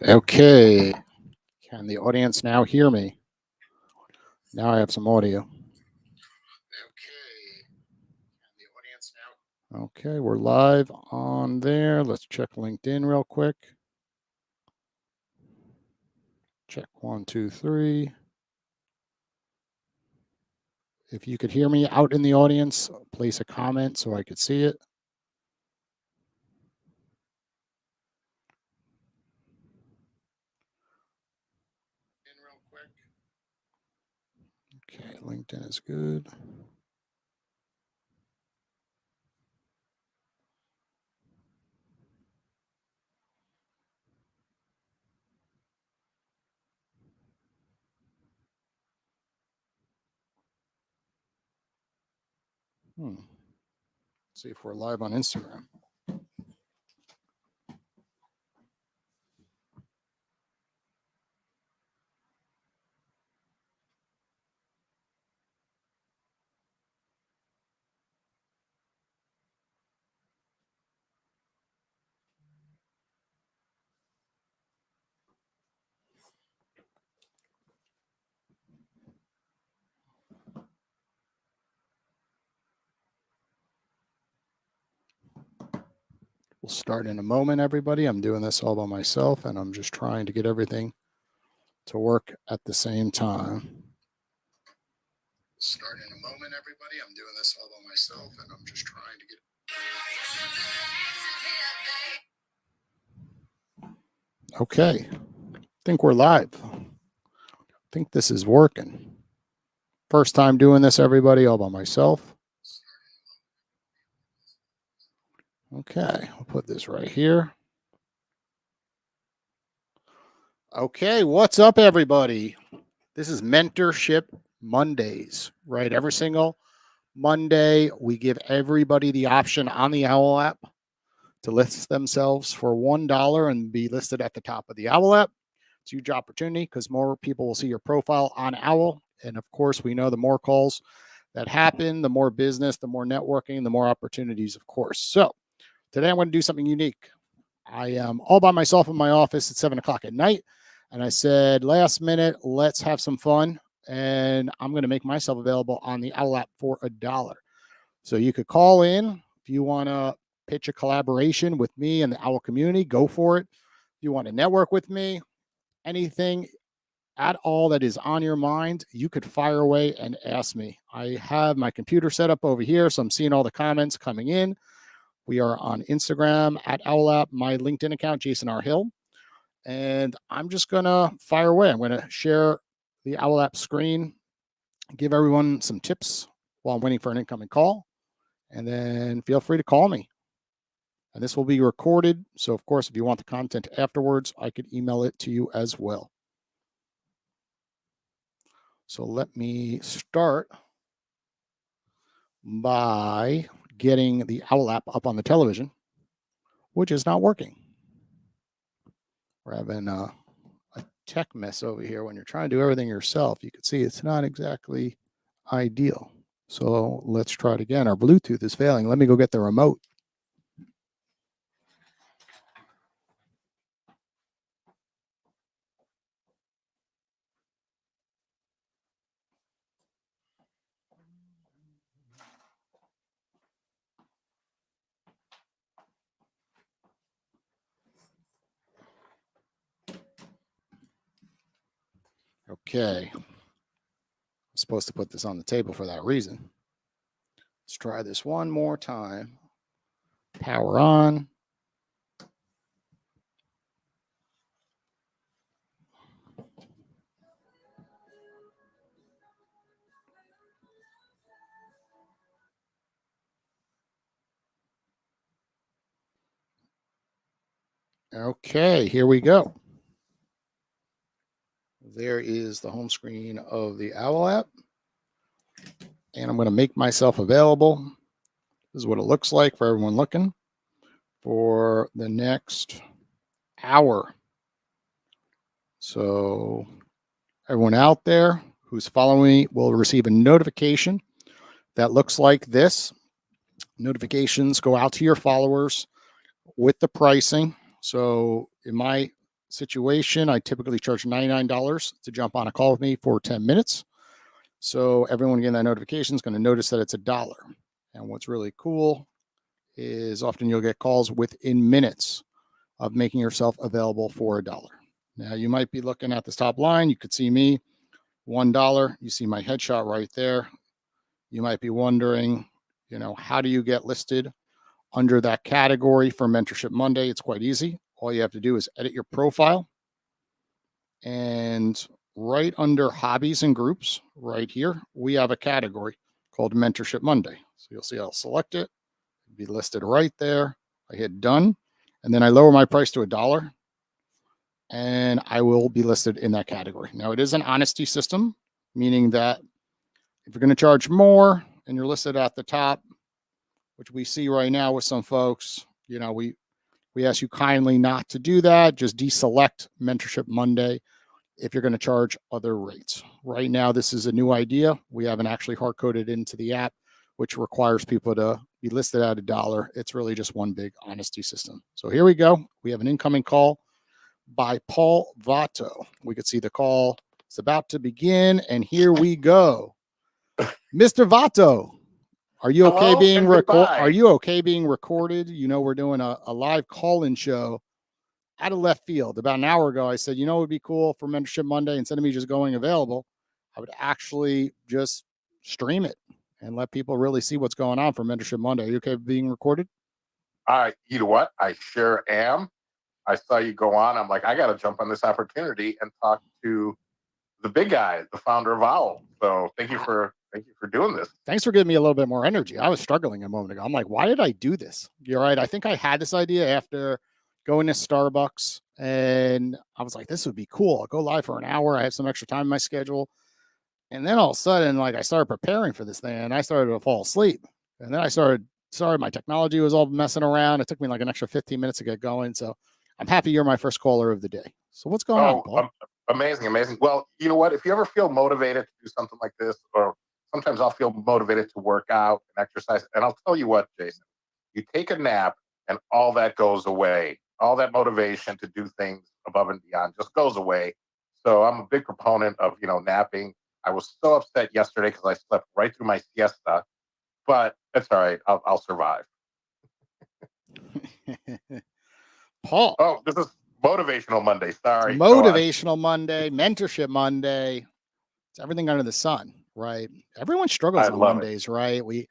Okay. Can the audience now hear me? Now I have some audio. Okay, we're live on there. Let's check LinkedIn real quick. Check 1, 2, 3. If you could hear me out in the audience, place a comment so I could see it. Okay, LinkedIn is good. Let's see if we're live on Instagram. We'll start in a moment, everybody. I'm doing this all by myself, and I'm just trying to get everything to work at the same time. Start in a moment, everybody. I'm doing this all by myself, and I'm just trying to get. Okay, I think we're live. I think this is working. First time doing this, everybody, all by myself. Okay, I'll put this right here. Okay, what's up, everybody? This is Mentorship Mondays, right? Every single Monday, we give everybody the option on the Owwll app to list themselves for $1 and be listed at the top of the Owwll app. It's a huge opportunity because more people will see your profile on Owwll. And of course, we know the more calls that happen, the more business, the more networking, the more opportunities, of course. So today I'm going to do something unique. I am all by myself in my office at 7 o'clock at night. And I said, last minute, let's have some fun. And I'm going to make myself available on the Owwll app for $1. So you could call in if you want to pitch a collaboration with me and the Owwll community, go for it. If you want to network with me, anything at all that is on your mind, you could fire away and ask me. I have my computer set up over here, so I'm seeing all the comments coming in. We are on Instagram at Owwll app, my LinkedIn account, Jason R. Hill. And I'm just going to fire away. I'm going to share the Owwll app screen, give everyone some tips while I'm waiting for an incoming call. And then feel free to call me. And this will be recorded. So, of course, if you want the content afterwards, I could email it to you as well. So let me start by getting the Owwll app up on the television, which is not working. We're having a tech mess over here. When you're trying to do everything yourself, you can see it's not exactly ideal. So let's try it again. Our Bluetooth is failing. Let me go get the remote. Okay. I'm supposed to put this on the table for that reason. Let's try this one more time. Power on. Okay, here we go. There is the home screen of the Owwll app. And I'm going to make myself available. This is what it looks like for everyone looking for the next hour. So everyone out there who's following me will receive a notification that looks like this. Notifications go out to your followers with the pricing. So in my situation, I typically charge $99 to jump on a call with me for 10 minutes. So everyone getting that notification is going to notice that it's $1. And what's really cool is often you'll get calls within minutes of making yourself available for $1. Now you might be looking at this top line. You could see me, $1. You see my headshot right there. You might be wondering, how do you get listed under that category for Mentorship Monday? It's quite easy. All you have to do is edit your profile, and right under hobbies and groups right here, we have a category called Mentorship Monday. So you'll see I'll select it, it'll be listed right there. I hit done, and then I lower my price to $1, and I will be listed in that category. Now it is an honesty system, meaning that if you're going to charge more and you're listed at the top, which we see right now with some folks, we ask you kindly not to do that. Just deselect Mentorship Monday if you're going to charge other rates. Right now, this is a new idea. We haven't actually hard coded into the app, which requires people to be listed at $1. It's really just one big honesty system. So here we go. We have an incoming call by Paul Vato. We could see the call. It's about to begin, and here we go. Mr. Vato, are you okay being recorded? Are you okay being recorded? We're doing a live call-in show out of left field. About an hour ago, I said, it would be cool for Mentorship Monday, instead of me just going available, I would actually just stream it and let people really see what's going on for Mentorship Monday. Are you okay being recorded? You know what? I sure am. I saw you go on. I'm like, I got to jump on this opportunity and talk to the big guy, the founder of Owwll. So thank you for doing this. Thanks for giving me a little bit more energy. I was struggling a moment ago. I'm like, why did I do this? You're right. I think I had this idea after going to Starbucks, and I was like, this would be cool. I'll go live for an hour. I have some extra time in my schedule. And then all of a sudden, I started preparing for this thing, and I started to fall asleep. And then my technology was all messing around. It took me an extra 15 minutes to get going. So I'm happy you're my first caller of the day. So what's going on, Paul? Amazing. Well, you know what? If you ever feel motivated to do something like this, or sometimes I'll feel motivated to work out and exercise. And I'll tell you what, Jason, you take a nap and all that goes away. All that motivation to do things above and beyond just goes away. So I'm a big proponent of, napping. I was so upset yesterday because I slept right through my siesta, but it's all right. I'll survive. Paul. Oh, this is Motivational Monday. Sorry. Motivational Monday, Mentorship Monday. It's everything under the sun, right? Everyone struggles on Mondays, right? We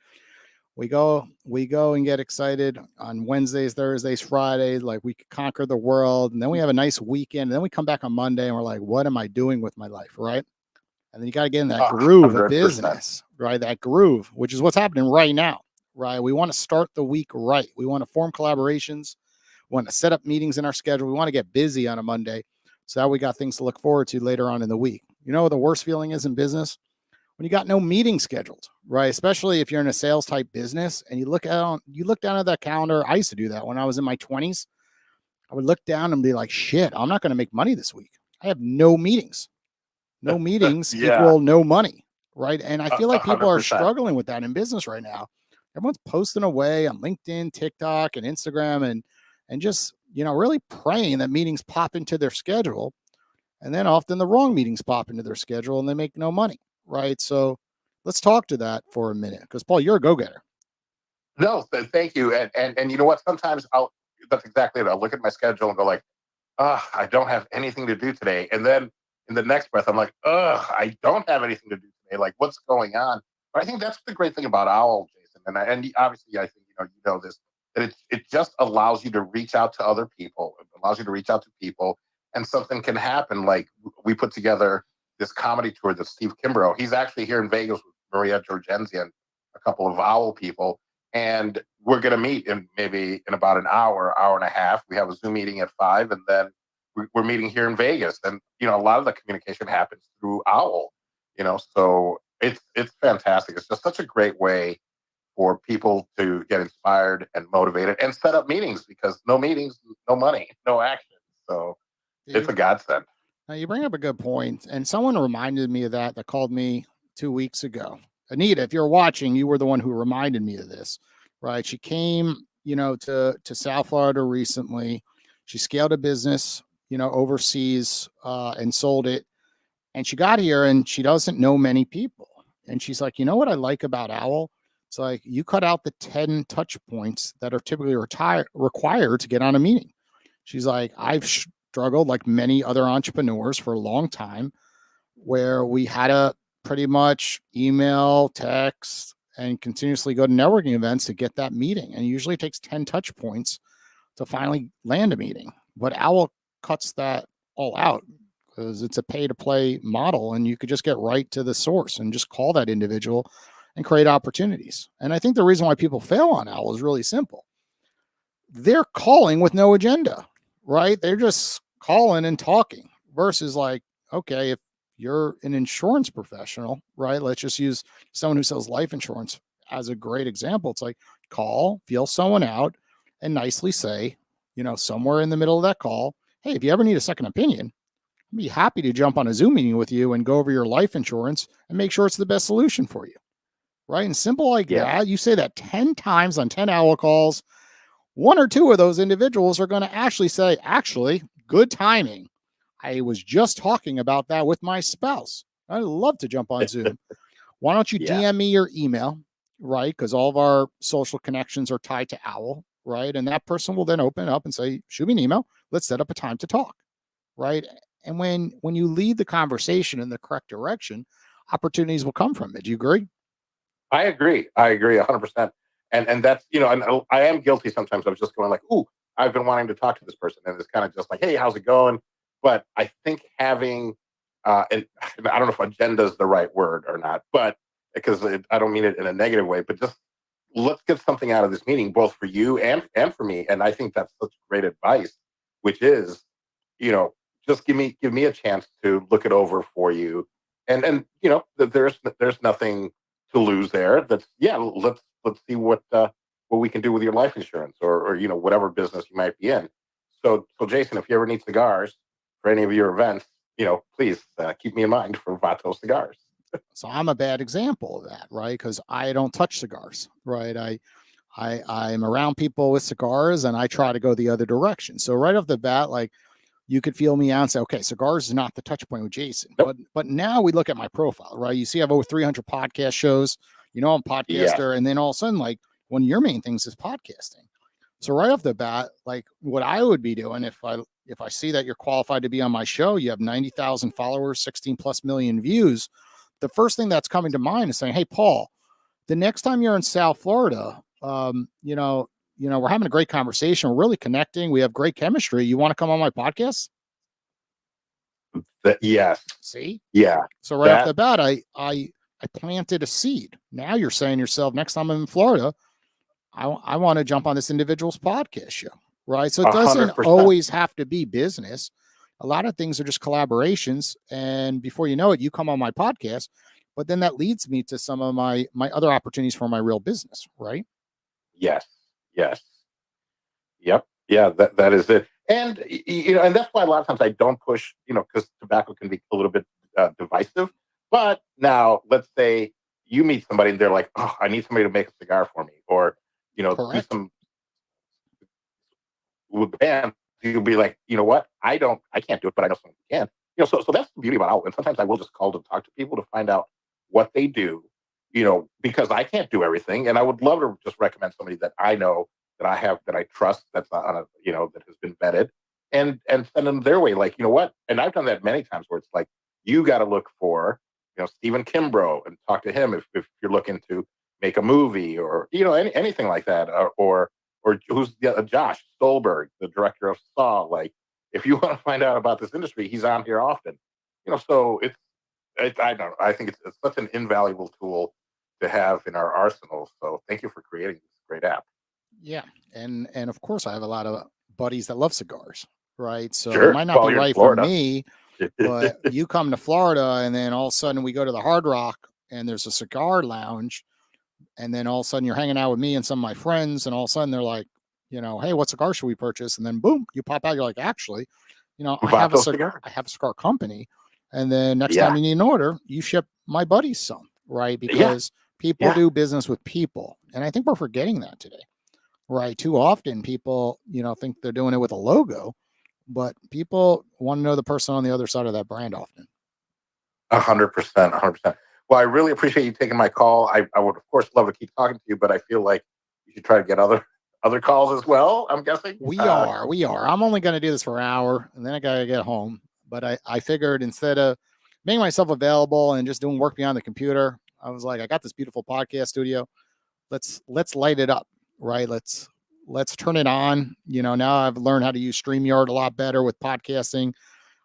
go and get excited on Wednesdays, Thursdays, Fridays, like we could conquer the world. And then we have a nice weekend. And then we come back on Monday and we're like, what am I doing with my life, right? And then you got to get in that groove 100%. Of business, right? That groove, which is what's happening right now, right? We want to start the week right. We want to form collaborations. We want to set up meetings in our schedule. We want to get busy on a Monday so that we got things to look forward to later on in the week. The worst feeling is in business? When you got no meeting scheduled, right? Especially if you're in a sales type business and you look down at that calendar. I used to do that when I was in my 20s. I would look down and be like, shit, I'm not going to make money this week. I have no meetings. No meetings equal no money, right? And I feel like people 100%. Are struggling with that in business right now. Everyone's posting away on LinkedIn, TikTok, and Instagram, and just, really praying that meetings pop into their schedule. And then often the wrong meetings pop into their schedule and they make no money, right? So let's talk to that for a minute, because Paul, you're a go-getter. No, thank you. And you know what? Sometimes that's exactly it. I'll look at my schedule and go like, I don't have anything to do today. And then in the next breath, I'm like, I don't have anything to do today. Like, what's going on? But I think that's the great thing about Owwll, Jason. And obviously, I think you know this, that it just allows you to reach out to other people. It allows you to reach out to people, and something can happen. Like we put together this comedy tour that Steve Kimbrough. He's actually here in Vegas with Maria Georgenzi and a couple of Owwll people, and we're going to meet in about an hour and a half. We have a Zoom meeting at 5, and then we're meeting here in Vegas. And a lot of the communication happens through Owwll. So it's fantastic. It's just such a great way for people to get inspired and motivated and set up meetings, because no meetings, no money, no action. So it's a godsend. Now you bring up a good point, and someone reminded me of that called me 2 weeks ago. Anita, if you're watching, you were the one who reminded me of this, right? She came, to South Florida recently. She scaled a business, overseas and sold it. And she got here and she doesn't know many people. And she's like, you know what I like about Owwll? It's like you cut out the 10 touch points that are typically required to get on a meeting. She's like, I've struggled like many other entrepreneurs for a long time where we had to pretty much email, text, and continuously go to networking events to get that meeting. And it usually takes 10 touch points to finally land a meeting. But Owwll cuts that all out because it's a pay to play model and you could just get right to the source and just call that individual and create opportunities. And I think the reason why people fail on Owwll is really simple. They're calling with no agenda, right? They're just calling and talking versus like, okay, if you're an insurance professional, right? Let's just use someone who sells life insurance as a great example. It's like call, feel someone out, and nicely say, somewhere in the middle of that call, hey, if you ever need a second opinion, I'd be happy to jump on a Zoom meeting with you and go over your life insurance and make sure it's the best solution for you. Right. And simple like that. You say that 10 times on 10 Owwll calls. One or two of those individuals are going to actually say, actually, good timing. I was just talking about that with my spouse. I'd love to jump on Zoom. Why don't you DM me your email, right? Because all of our social connections are tied to Owwll, right? And that person will then open up and say, shoot me an email. Let's set up a time to talk, right? And when you lead the conversation in the correct direction, opportunities will come from it. Do you agree? I agree 100%. And that's, and I am guilty sometimes of just going like, ooh, I've been wanting to talk to this person. And it's kind of just like, hey, how's it going? But I think having, and I don't know if agenda is the right word or not, but because I don't mean it in a negative way, but just let's get something out of this meeting, both for you and for me. And I think that's such great advice, which is, just give me a chance to look it over for you. And there's nothing to lose there. That's let's see what we can do with your life insurance or whatever business you might be in. So Jason, if you ever need cigars for any of your events, please keep me in mind for Vato cigars. So I'm a bad example of that, right? Because I don't touch cigars, right? I'm around people with cigars and I try to go the other direction. So right off the bat, like you could feel me out and say, okay, cigars is not the touch point with Jason. Nope. But now we look at my profile, right? You see I have over 300 podcast shows, I'm a podcaster. And then all of a sudden, like one of your main things is podcasting. So right off the bat, like what I would be doing if I see that you're qualified to be on my show, you have 90,000 followers, 16 plus million views. The first thing that's coming to mind is saying, hey, Paul, the next time you're in South Florida, we're having a great conversation. We're really connecting. We have great chemistry. You want to come on my podcast? Yes. See? Yeah. So right off the bat, I planted a seed. Now you're saying to yourself, next time I'm in Florida, I want to jump on this individual's podcast show, right? So it doesn't 100%. always have to be business. A lot of things are just collaborations. And before you know it, you come on my podcast, but then that leads me to some of my other opportunities for my real business, right? Yes. Yep. Yeah, that is it. And and that's why a lot of times I don't push, because tobacco can be a little bit divisive. But now let's say you meet somebody and they're like, oh, I need somebody to make a cigar for me, or do some with the band. You'll be like, you know what? I can't do it, but I know someone who can. So that's the beauty about Owwll. And sometimes I will just call to talk to people to find out what they do, because I can't do everything. And I would love to just recommend somebody that I know, that I have, that I trust, that's not on a, that has been vetted, and send them their way. Like, you know what? And I've done that many times where it's like, you got to look for, Stephen Kimbrough and talk to him if you're looking to make a movie or, anything like that. Or who's Josh Stolberg, the director of Saw. Like, if you want to find out about this industry, he's on here often. So I don't know. I think it's such an invaluable tool to have in our arsenal. So thank you for creating this great app. Yeah. And of course I have a lot of buddies that love cigars, right? So Sure. it might not be right for me, but you come to Florida and then all of a sudden we go to the Hard Rock and there's a cigar lounge. And then all of a sudden you're hanging out with me and some of my friends. And all of a sudden they're like, hey, what cigar should we purchase? And then boom, you pop out. You're like, actually, I have a cigar company. And then next time you need an order, you ship my buddies some, right? Because people do business with people. And I think we're forgetting that today, right? Too often people, think they're doing it with a logo, but people want to know the person on the other side of that brand often. 100%, 100%. Well, I really appreciate you taking my call. I would, of course, love to keep talking to you, but I feel like you should try to get other calls as well, I'm guessing. We are. I'm only going to do this for an hour and then I got to get home. But I figured instead of making myself available and just doing work beyond the computer, I was like, I got this beautiful podcast studio. Let's light it up, right? Let's turn it on. Now I've learned how to use StreamYard a lot better with podcasting.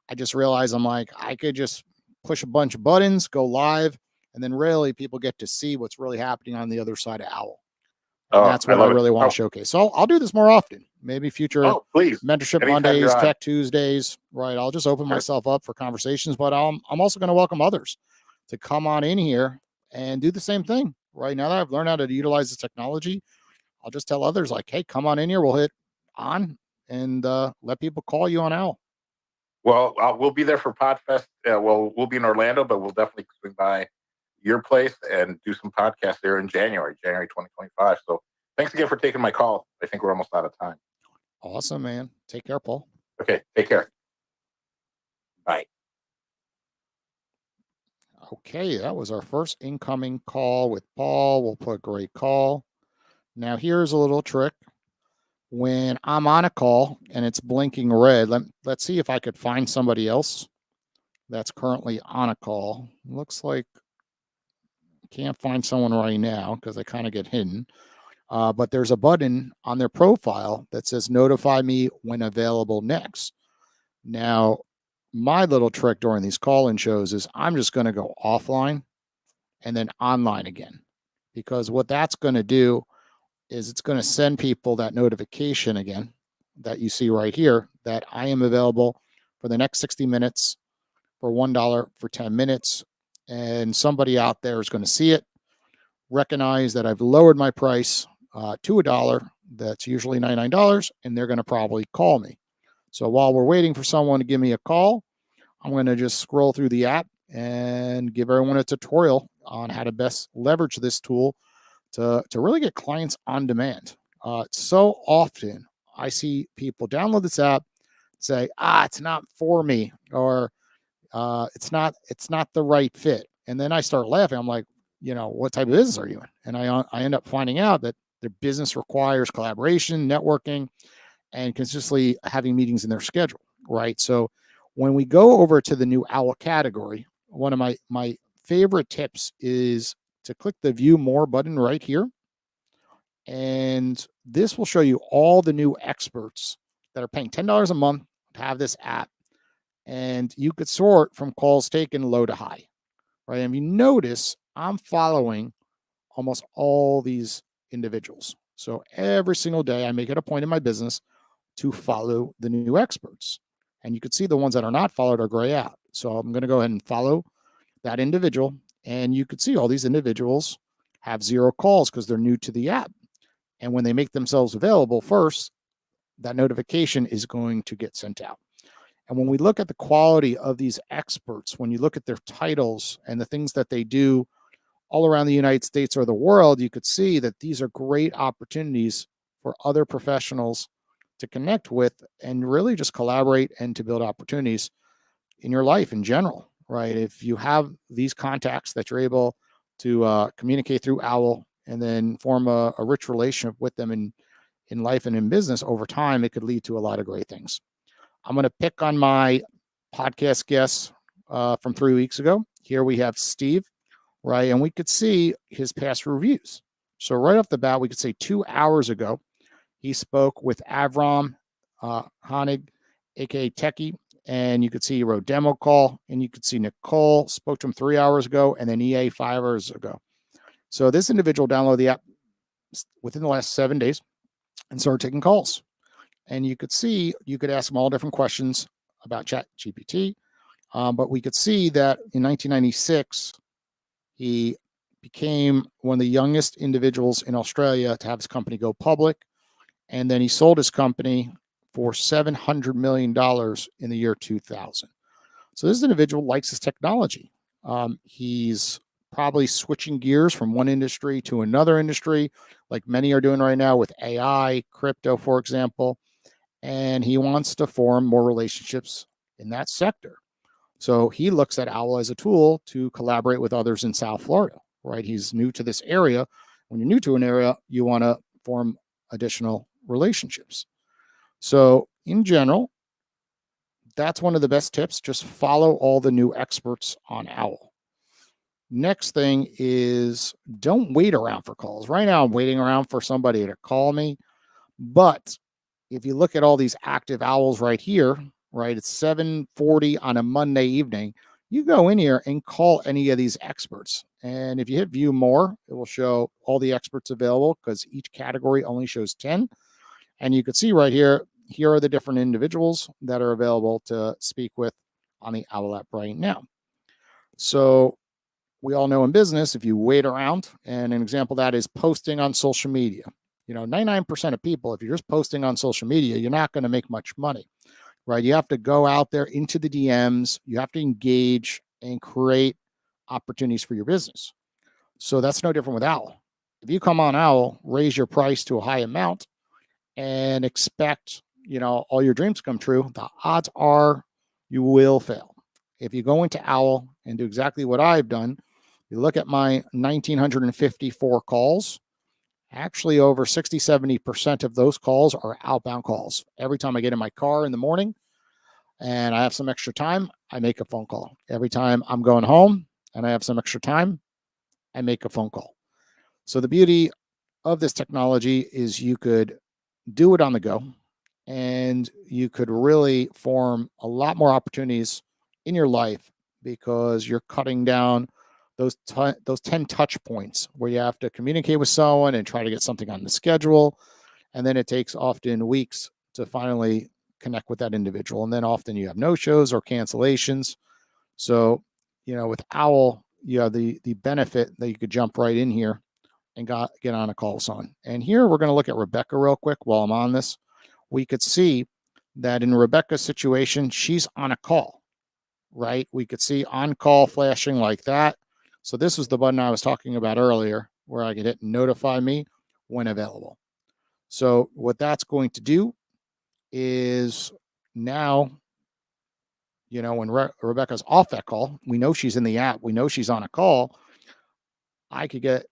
I just realized I'm like, I could just push a bunch of buttons, go live, and then really people get to see what's really happening on the other side of Owwll. And that's I what I love it. really want to showcase. So I'll do this more often. Maybe future Please. Mentorship Anytime Mondays, you're on. Tech Tuesdays, right? I'll just open myself up for conversations, but I'm also going to welcome others to come on in here and do the same thing. Right now that I've learned how to utilize this technology, I'll just tell others like, hey, come on in here. We'll hit on and let people call you on Owwll. Well, we'll be there for Podfest. We'll be in Orlando, but we'll definitely swing by your place and do some podcasts there in January 2025. So thanks again for taking my call. I think we're almost out of time. Awesome, man. Take care, Paul. Okay, take care. Bye. Okay, that was our first incoming call with Paul. We'll put great call. Now, here's a little trick. When I'm on a call and it's blinking red, let's see if I could find somebody else that's currently on a call. Looks like I can't find someone right now because they kind of get hidden. But there's a button on their profile that says notify me when available next. Now, my little trick during these call-in shows is I'm just going to go offline and then online again, because what that's going to do is it's going to send people that notification again that you see right here that I am available for the next 60 minutes for $1 for 10 minutes. And somebody out there is going to see it, recognize that I've lowered my price to $1. That's usually $99, and they're going to probably call me. So while we're waiting for someone to give me a call, I'm going to just scroll through the app and give everyone a tutorial on how to best leverage this tool to really get clients on demand. So often I see people download this app, say, it's not for me, or it's not the right fit. And then I start laughing. I'm like, what type of business are you in? And I end up finding out that their business requires collaboration, networking, and consistently having meetings in their schedule, right? So when we go over to the new Owwll category, one of my favorite tips is to click the view more button right here. And this will show you all the new experts that are paying $10 a month to have this app. And you could sort from calls taken low to high, right? And you notice I'm following almost all these individuals. So every single day I make it a point in my business to follow the new experts. And you can see the ones that are not followed are gray out. So I'm going to go ahead and follow that individual. And you could see all these individuals have 0 calls because they're new to the app. And when they make themselves available first, that notification is going to get sent out. And when we look at the quality of these experts, when you look at their titles and the things that they do all around the United States or the world, you could see that these are great opportunities for other professionals to connect with and really just collaborate and to build opportunities in your life in general, right? If you have these contacts that you're able to communicate through Owwll and then form a rich relationship with them in life and in business over time, it could lead to a lot of great things. I'm going to pick on my podcast guests from 3 weeks ago. Here we have Steve, right? And we could see his past reviews. So right off the bat, we could say 2 hours ago, he spoke with Avram Honig, aka Techie, and you could see he wrote demo call, and you could see Nicole spoke to him 3 hours ago, and then EA 5 hours ago. So this individual downloaded the app within the last 7 days and started taking calls. And you could see, you could ask him all different questions about ChatGPT, but we could see that in 1996, he became one of the youngest individuals in Australia to have his company go public. And then he sold his company for $700 million in the year 2000. So this individual likes his technology. He's probably switching gears from one industry to another industry, like many are doing right now with AI, crypto, for example. and he wants to form more relationships in that sector. So he looks at Owwll as a tool to collaborate with others in South Florida, right? He's new to this area. When you're new to an area, you want to form additional relationships. So, in general, that's one of the best tips. Just follow all the new experts on Owwll. Next thing is don't wait around for calls. Right now, I'm waiting around for somebody to call me. But if you look at all these active Owwlls right here, right, it's 7:40 on a Monday evening. You go in here and call any of these experts. And if you hit view more, it will show all the experts available because each category only shows 10. And you can see right here, here are the different individuals that are available to speak with on the Owwll app right now. So we all know in business, if you wait around, and an example of that is posting on social media. 99% of people, if you're just posting on social media, you're not going to make much money, right? You have to go out there into the DMs, you have to engage and create opportunities for your business. So that's no different with Owwll. If you come on Owwll, raise your price to a high amount and expect, all your dreams come true, the odds are you will fail. If you go into Owwll and do exactly what I've done, you look at my 1,954 calls, actually over 60, 70% of those calls are outbound calls. Every time I get in my car in the morning and I have some extra time, I make a phone call. Every time I'm going home and I have some extra time, I make a phone call. So the beauty of this technology is you could do it on the go and you could really form a lot more opportunities in your life because you're cutting down those 10 touch points where you have to communicate with someone and try to get something on the schedule. And then it takes often weeks to finally connect with that individual. And then often you have no shows or cancellations. So, with Owwll, you have the benefit that you could jump right in here and get on a call with someone. And here we're going to look at Rebecca real quick while I'm on this. We could see that in Rebecca's situation, she's on a call, right? We could see on call flashing like that. So this was the button I was talking about earlier where I could hit notify me when available. So what that's going to do is now, when Rebecca's off that call, we know she's in the app, we know she's on a call, I could get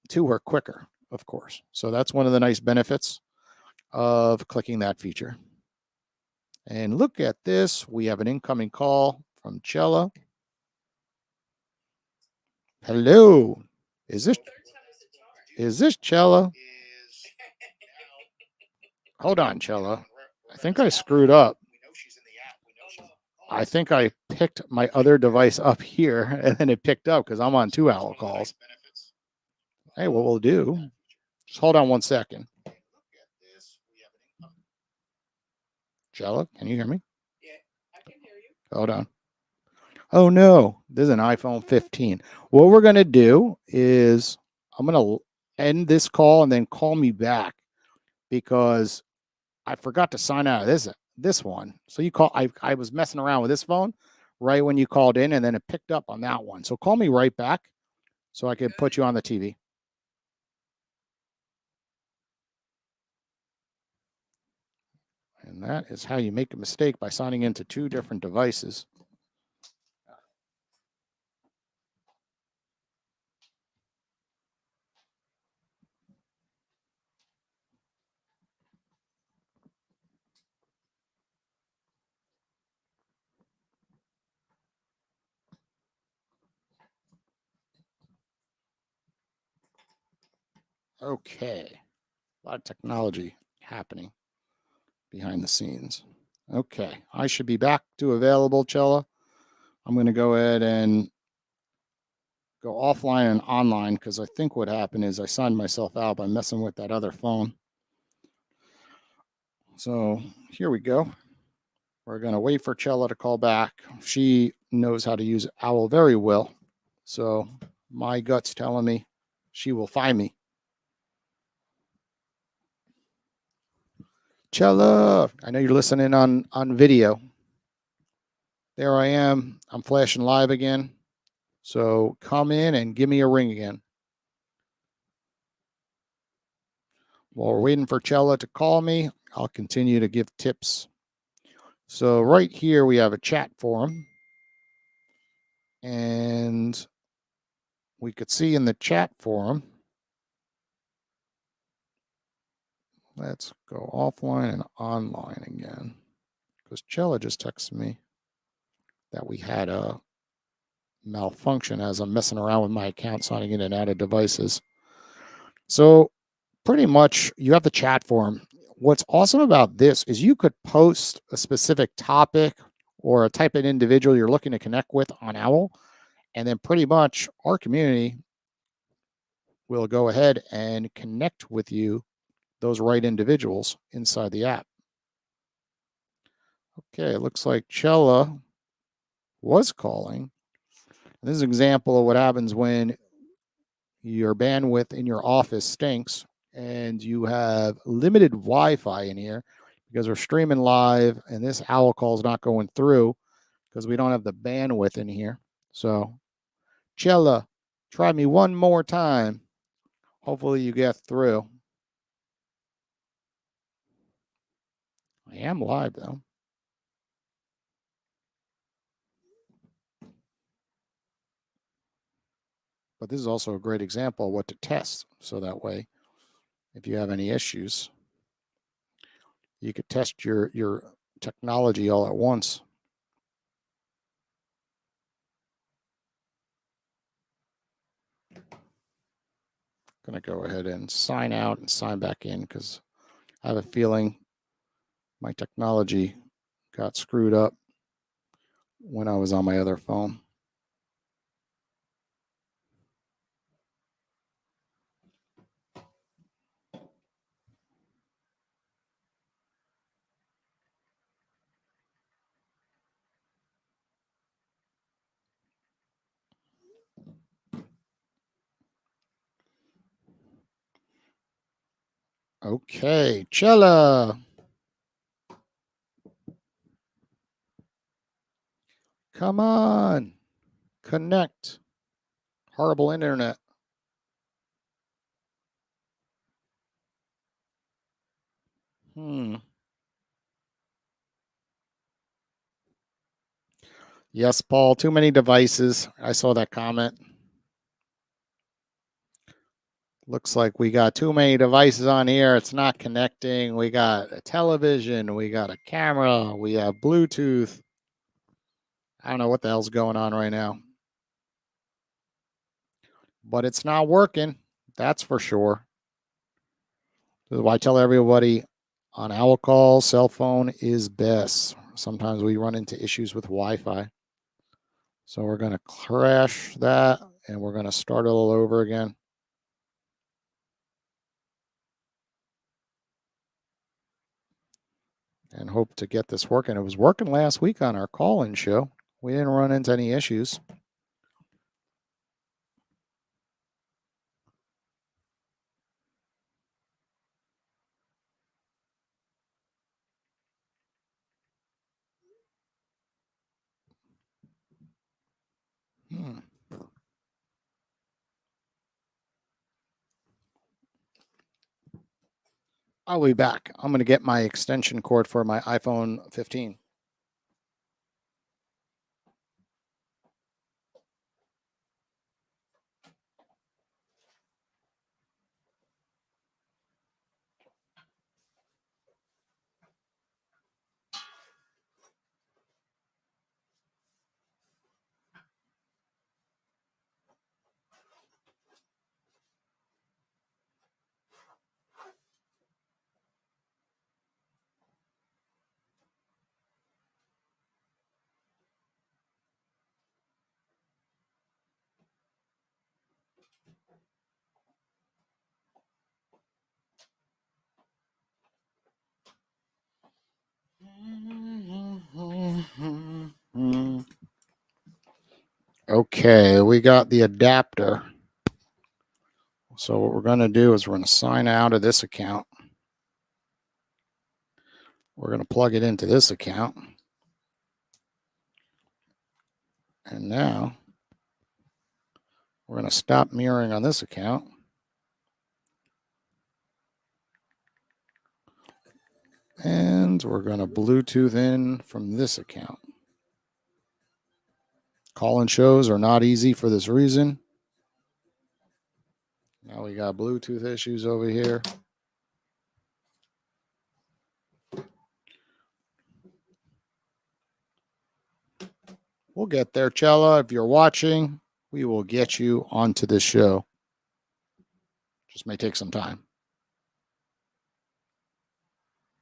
to her quicker, of course. So that's one of the nice benefits of clicking that feature. And look at this. We have an incoming call from Chella. Hello. Is this Chella? Hold on, Chella. I think I screwed up. I think I picked my other device up here and then it picked up because I'm on 2 Owwll calls. Hey, what we'll do, just hold on 1 second. Chella, can you hear me? Yeah, I can hear you. Hold on. Oh no, this is an iPhone 15. What we're going to do is I'm going to end this call and then call me back because I forgot to sign out of this one. So I was messing around with this phone right when you called in and then it picked up on that one. So call me right back so I could put you on the TV. And that is how you make a mistake by signing into 2 different devices. Okay. A lot of technology happening behind the scenes. Okay. I should be back to available, Chella. I'm going to go ahead and go offline and online because I think what happened is I signed myself out by messing with that other phone. So here we go. We're going to wait for Chella to call back. She knows how to use Owwll very well. So my gut's telling me she will find me. Chella, I know you're listening on video. There I am. I'm flashing live again. So come in and give me a ring again. While we're waiting for Chella to call me, I'll continue to give tips. So right here, we have a chat forum. And we could see in the chat forum, let's go offline and online again. Because Chella just texted me that we had a malfunction as I'm messing around with my account, signing in and out of devices. So pretty much you have the chat forum. What's awesome about this is you could post a specific topic or a type of individual you're looking to connect with on Owwll, and then pretty much our community will go ahead and connect with you, those right individuals inside the app. Okay, it looks like Chella was calling. This is an example of what happens when your bandwidth in your office stinks and you have limited Wi-Fi in here because we're streaming live and this Owwll call is not going through because we don't have the bandwidth in here. So, Chella, try me one more time. Hopefully you get through. I am live though. But this is also a great example of what to test. So that way, if you have any issues, you could test your technology all at once. Going to go ahead and sign out and sign back in because I have a feeling my technology got screwed up when I was on my other phone. Okay, Chella. Come on. Connect. Horrible internet. Yes, Paul, too many devices. I saw that comment. Looks like we got too many devices on here. It's not connecting. We got a television. We got a camera. We have Bluetooth. I don't know what the hell's going on right now. But it's not working. That's for sure. This is why I tell everybody on Owwll call, cell phone is best. Sometimes we run into issues with Wi-Fi. So we're going to crash that and we're going to start it all over again. And hope to get this working. It was working last week on our call-in show. We didn't run into any issues. I'll be back. I'm going to get my extension cord for my iPhone 15. Okay, we got the adapter. So what we're going to do is we're going to sign out of this account. We're going to plug it into this account. And now we're going to stop mirroring on this account. And we're going to Bluetooth in from this account. Call-in shows are not easy for this reason. Now we got Bluetooth issues over here. We'll get there, Chella. If you're watching, we will get you onto this show. Just may take some time.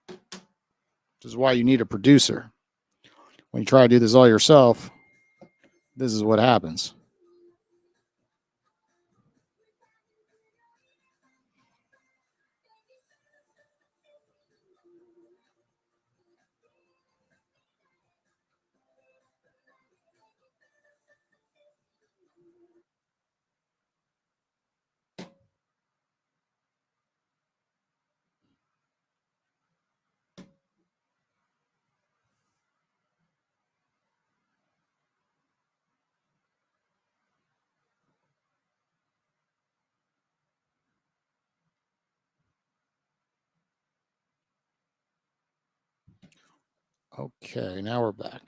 This is why you need a producer. When you try to do this all yourself, this is what happens. Okay, now we're back.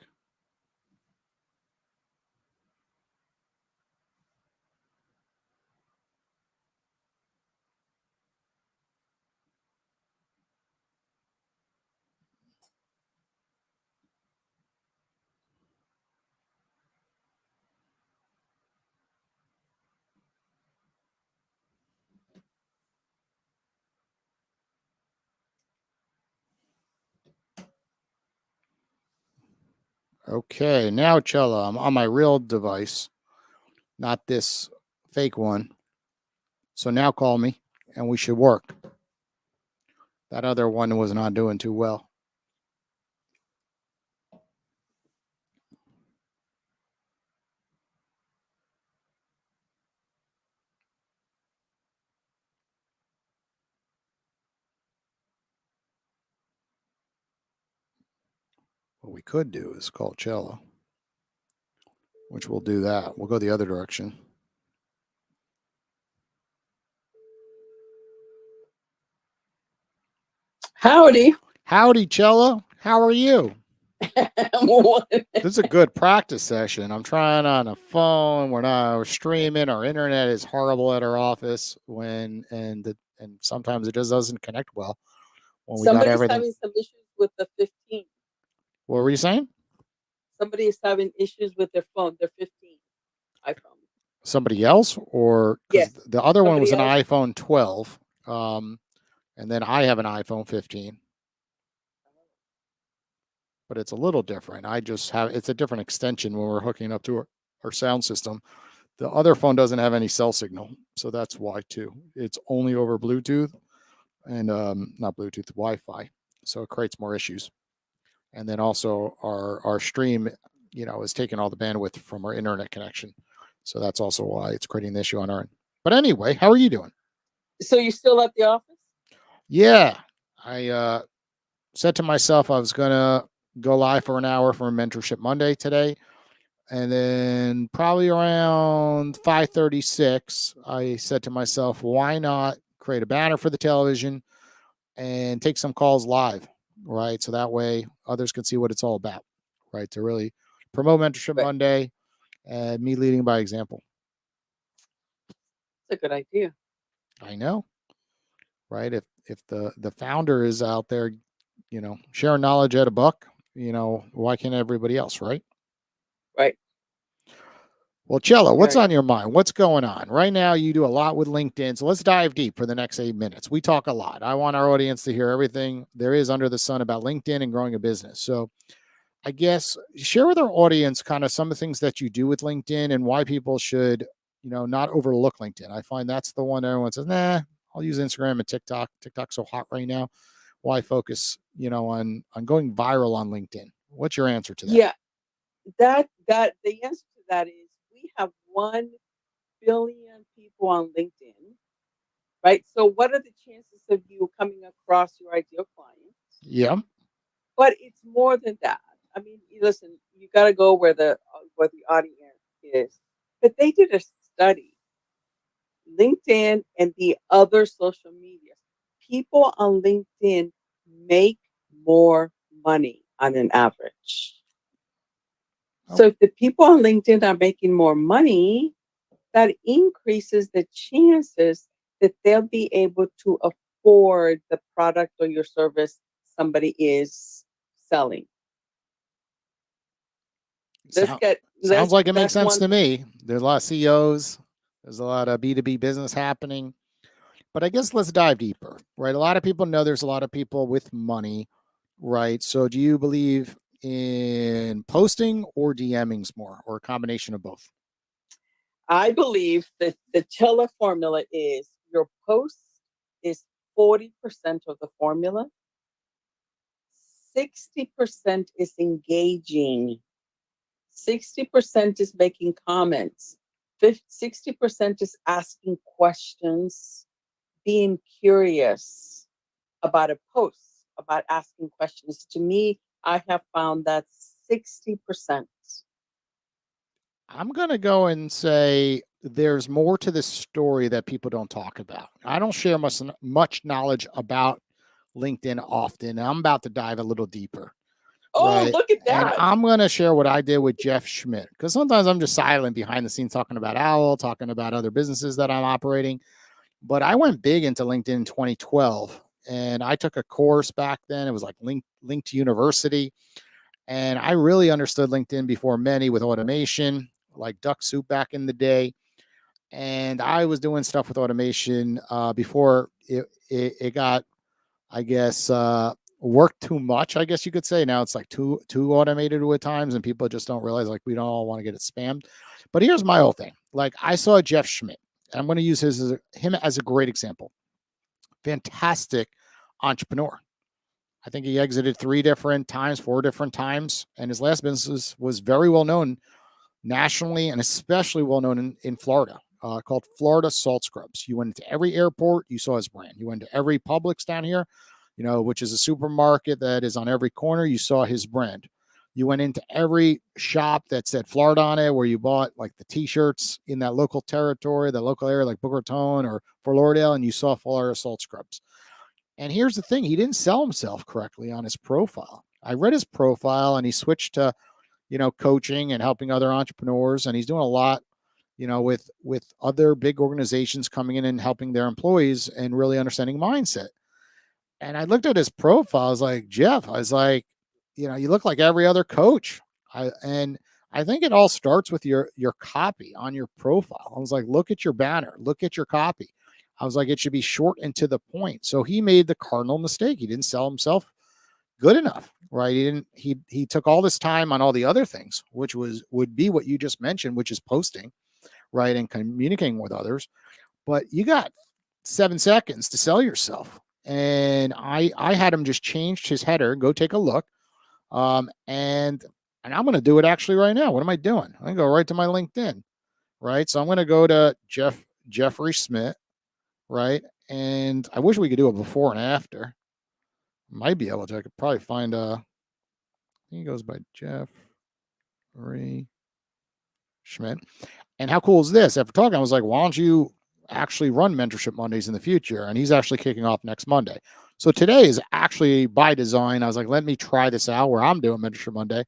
Okay, now Chella, I'm on my real device, not this fake one. So now call me and we should work. That other one was not doing too well. What we could do is call Chella, which we'll do that. We'll go the other direction. Howdy. Howdy, Chella. How are you? What? This is a good practice session. I'm trying on a phone. We're streaming. Our internet is horrible at our office and sometimes it just doesn't connect well when we got Somebody's everything. having some issues with the 15. What were you saying? Somebody is having issues with their phone, their 15 iPhone. Somebody else, or Yes, the other one was an somebody iPhone 12, and then I have an iPhone 15, but it's a little different. It's a different extension when we're hooking up to our sound system. The other phone doesn't have any cell signal, so that's why too. It's only over Bluetooth and not Bluetooth, Wi-Fi, so it creates more issues. And then also our stream, is taking all the bandwidth from our internet connection, so that's also why it's creating the issue on our end. But anyway, how are you doing? So you still at the office? Yeah, I said to myself I was gonna go live for an hour for Mentorship Monday today, and then probably around 5:36, I said to myself, why not create a banner for the television and take some calls live, right? So that way others can see what it's all about, right? To really promote Mentorship Right. Monday and me leading by example. It's a good idea. I know, right? If the founder is out there, sharing knowledge at a buck, why can't everybody else, right? Right. Well, Chella, what's Right. on your mind? What's going on right now? You do a lot with LinkedIn, so let's dive deep for the next 8 minutes. We talk a lot. I want our audience to hear everything there is under the sun about LinkedIn and growing a business. So I guess share with our audience kind of some of the things that you do with LinkedIn and why people should, not overlook LinkedIn. I find that's the one everyone says, nah, I'll use Instagram and TikTok. TikTok's so hot right now. Why focus, on going viral on LinkedIn? What's your answer to that? Yeah. That the answer to that is we have 1 billion people on LinkedIn, right? So what are the chances of you coming across your ideal client? Yeah. But it's more than that. I mean, listen, you got to go where the audience is. But they did a study, LinkedIn and the other social media. People on LinkedIn make more money on an average. Oh. So if the people on LinkedIn are making more money, that increases the chances that they'll be able to afford the product or your service somebody is selling. Sounds like it makes sense to one. me. There's a lot of CEOs. There's a lot of B2B business happening. But I guess let's dive deeper, right? A lot of people know there's a lot of people with money, right? So do you believe in posting or DMings more, or a combination of both? I believe that the Chilla formula is your post is 40% of the formula. 60% is engaging. 60% is making comments. 60% is asking questions, being curious about a post, about asking questions. To me, I have found that 60%. I'm going to go and say there's more to this story that people don't talk about. I don't share much knowledge about LinkedIn often. I'm about to dive a little deeper. Oh, Right. look at And that. I'm going to share what I did with Jeff Schmidt, because sometimes I'm just silent behind the scenes talking about Owwll, talking about other businesses that I'm operating. But I went big into LinkedIn in 2012, and I took a course back then. It was like Linked University. And I really understood LinkedIn before many with automation, like Duck Soup back in the day. And I was doing stuff with automation before it got, I guess, worked too much, I guess you could say. Now it's like too automated with times, and people just don't realize, like, we don't all want to get it spammed. But here's my whole thing. Like, I saw Jeff Schmidt. I'm going to use him as a great example. Fantastic entrepreneur. I think he exited 4 different times, and his last business was very well known nationally, and especially well known in Florida, called Florida Salt Scrubs. You went into every airport, you saw his brand. You went to every Publix down here, which is a supermarket that is on every corner, you saw his brand. You went into every shop that said Florida on it, where you bought like the t-shirts in that local territory, the local area like Boca Raton or Fort Lauderdale, and you saw Florida Salt Scrubs. And here's the thing, he didn't sell himself correctly on his profile. I read his profile, and he switched to, coaching and helping other entrepreneurs. And he's doing a lot, with other big organizations coming in and helping their employees and really understanding mindset. And I looked at his profile. I was like, Jeff, I was like, you look like every other coach. And I think it all starts with your copy on your profile. I was like, look at your banner, look at your copy. I was like, it should be short and to the point. So he made the cardinal mistake. He didn't sell himself good enough, right? He took all this time on all the other things, which would be what you just mentioned, which is posting, right? And communicating with others. But you got 7 seconds to sell yourself. And I had him just changed his header. Go take a look. And I'm going to do it actually right now. What am I doing? I'm going to go right to my LinkedIn, right? So I'm going to go to Jeffrey Smith, right? And I wish we could do a before and after. Might be able to. I could probably find I think he goes by Jeffrey Schmidt. And how cool is this? After talking, I was like, why don't you actually run Mentorship Mondays in the future? And he's actually kicking off next Monday. So today is actually by design. I was like, let me try this out where I'm doing Mentorship Monday.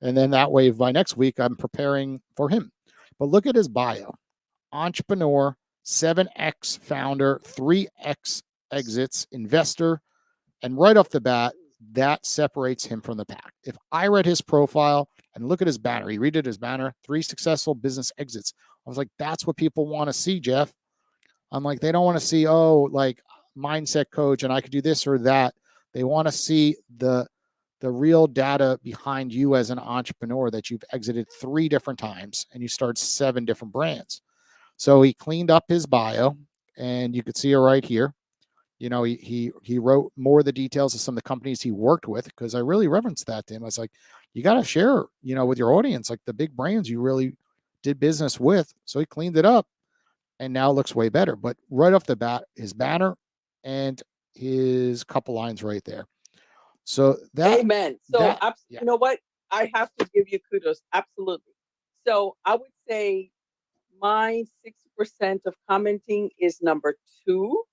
And then that way, by next week, I'm preparing for him. But look at his bio: entrepreneur, 7X founder, 3X exits, investor. And right off the bat, that separates him from the pack. If I read his profile and look at his banner, he redid his banner, 3 successful business exits. I was like, that's what people want to see, Jeff. I'm like, they don't want to see, like mindset coach and I could do this or that. They want to see the real data behind you as an entrepreneur, that you've exited 3 different times and you start 7 different brands. So he cleaned up his bio, and you could see it right here. He wrote more of the details of some of the companies he worked with, because I really reverenced that to him. I was like, you got to share, with your audience, like the big brands you really did business with. So he cleaned it up, and now it looks way better. But right off the bat, his banner and his couple lines right there. So Amen. So yeah. you know what? I have to give you kudos. Absolutely. So I would say my 60% of commenting is number 2.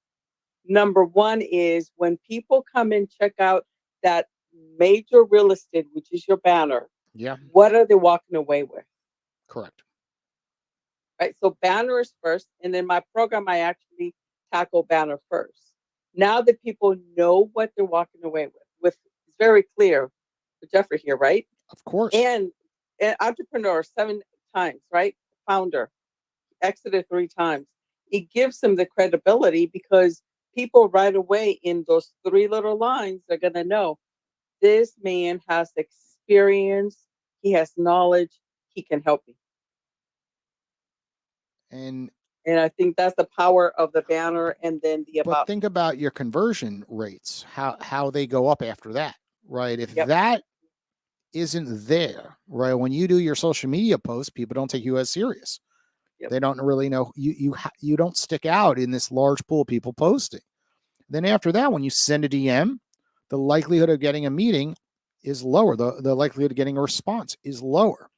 Number 1 is when people come and check out that major real estate, which is your banner, Yeah, what are they walking away with? correct. Right. So banner is first. And in my program, I actually tackle banner first. Now that people know what they're walking away with it's very clear for Jeffrey here, right? Of course. And an entrepreneur 7 times, right? Founder, exited 3 times. It gives them the credibility because people right away in those 3 little lines are going to know this man has experience, he has knowledge, he can help me. And And I think that's the power of the banner and then the but about. think about your conversion rates, how they go up after that, right? If Yep. that isn't there, right? When you do your social media posts, people don't take you as serious. Yep. They don't really know you don't stick out in this large pool of people posting. Then after that, when you send a DM, the likelihood of getting a meeting is lower. The likelihood of getting a response is lower.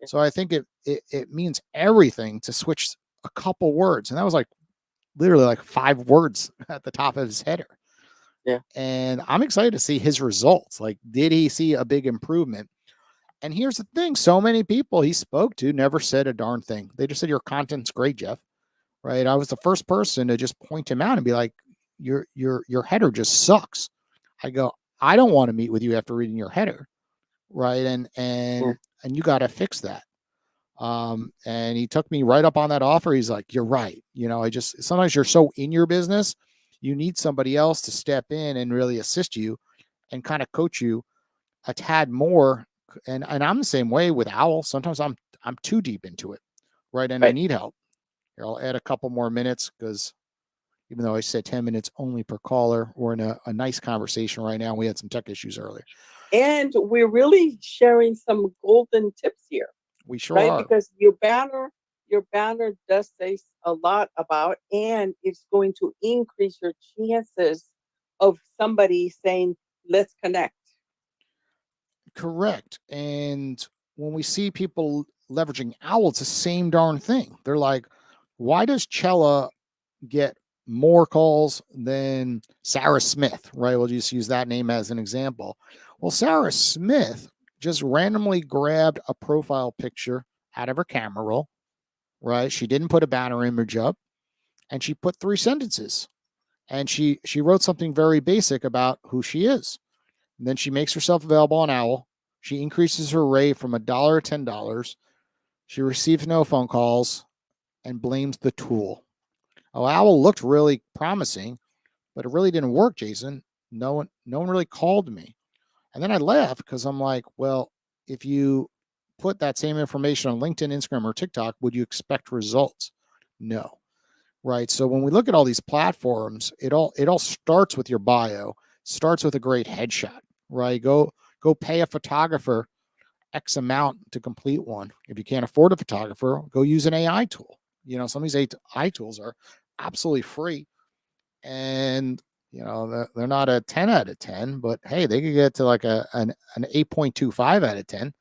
Yeah. So I think it means everything to switch a couple words. And that was like literally like 5 words at the top of his header. Yeah. And I'm excited to see his results. Like, did he see a big improvement? And here's the thing: so many people he spoke to never said a darn thing. They just said, "Your content's great, Jeff." Right? I was the first person to just point him out and be like, "Your header just sucks." I go, "I don't want to meet with you after reading your header." Right? And you got to fix that. And he took me right up on that offer. He's like, "You're right. Sometimes you're so in your business, you need somebody else to step in and really assist you and kind of coach you a tad more." And I'm the same way with Owwll. Sometimes I'm too deep into it, right? And I Right. need help. Here, I'll add a couple more minutes because even though I said 10 minutes only per caller, we're in a nice conversation right now. We had some tech issues earlier. And we're really sharing some golden tips here, We sure right? are. Because your banner does say a lot about, and it's going to increase your chances of somebody saying, let's connect. Correct. And when we see people leveraging Owwll, it's the same darn thing. They're like, why does Chella get more calls than Sarah Smith, right? We'll just use that name as an example. Well, Sarah Smith just randomly grabbed a profile picture out of her camera roll, right? She didn't put a banner image up, and she put 3 sentences. And she wrote something very basic about who she is. And then she makes herself available on Owwll. She increases her rate from $1 to $10. She receives no phone calls and blames the tool. Oh, Owwll looked really promising, but it really didn't work, Jason. No one really called me. And then I left because I'm like, well, if you put that same information on LinkedIn, Instagram, or TikTok, would you expect results? No. Right. So when we look at all these platforms, it all starts with your bio, starts with a great headshot, right? Go pay a photographer X amount to complete one. If you can't afford a photographer, go use an AI tool. Some of these AI tools are absolutely free, and they're not a 10 out of 10, but hey, they could get to like an 8.25 out of 10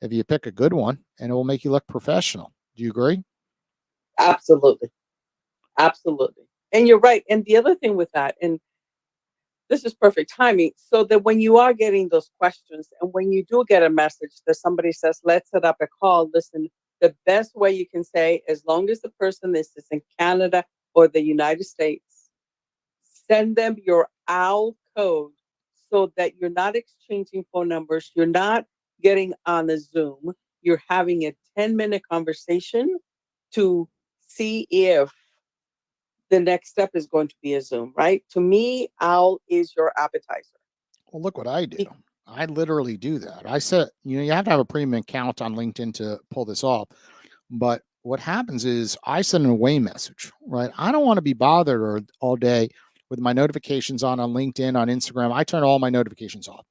if you pick a good one, and it will make you look professional. Do you agree? Absolutely. Absolutely. And you're right. And the other thing with that, and this is perfect timing, so that when you are getting those questions and when you do get a message that somebody says, let's set up a call, listen, the best way you can say, as long as the person is in Canada or the United States, send them your OWL code so that you're not exchanging phone numbers. You're not getting on a Zoom. You're having a 10-minute conversation to see if the next step is going to be a Zoom, right? To me, OWL is your appetizer. Well, look what I do. I literally do that. I said, you have to have a premium account on LinkedIn to pull this off. But what happens is I send an away message, right? I don't want to be bothered all day with my notifications on LinkedIn, on Instagram. I turn all my notifications off.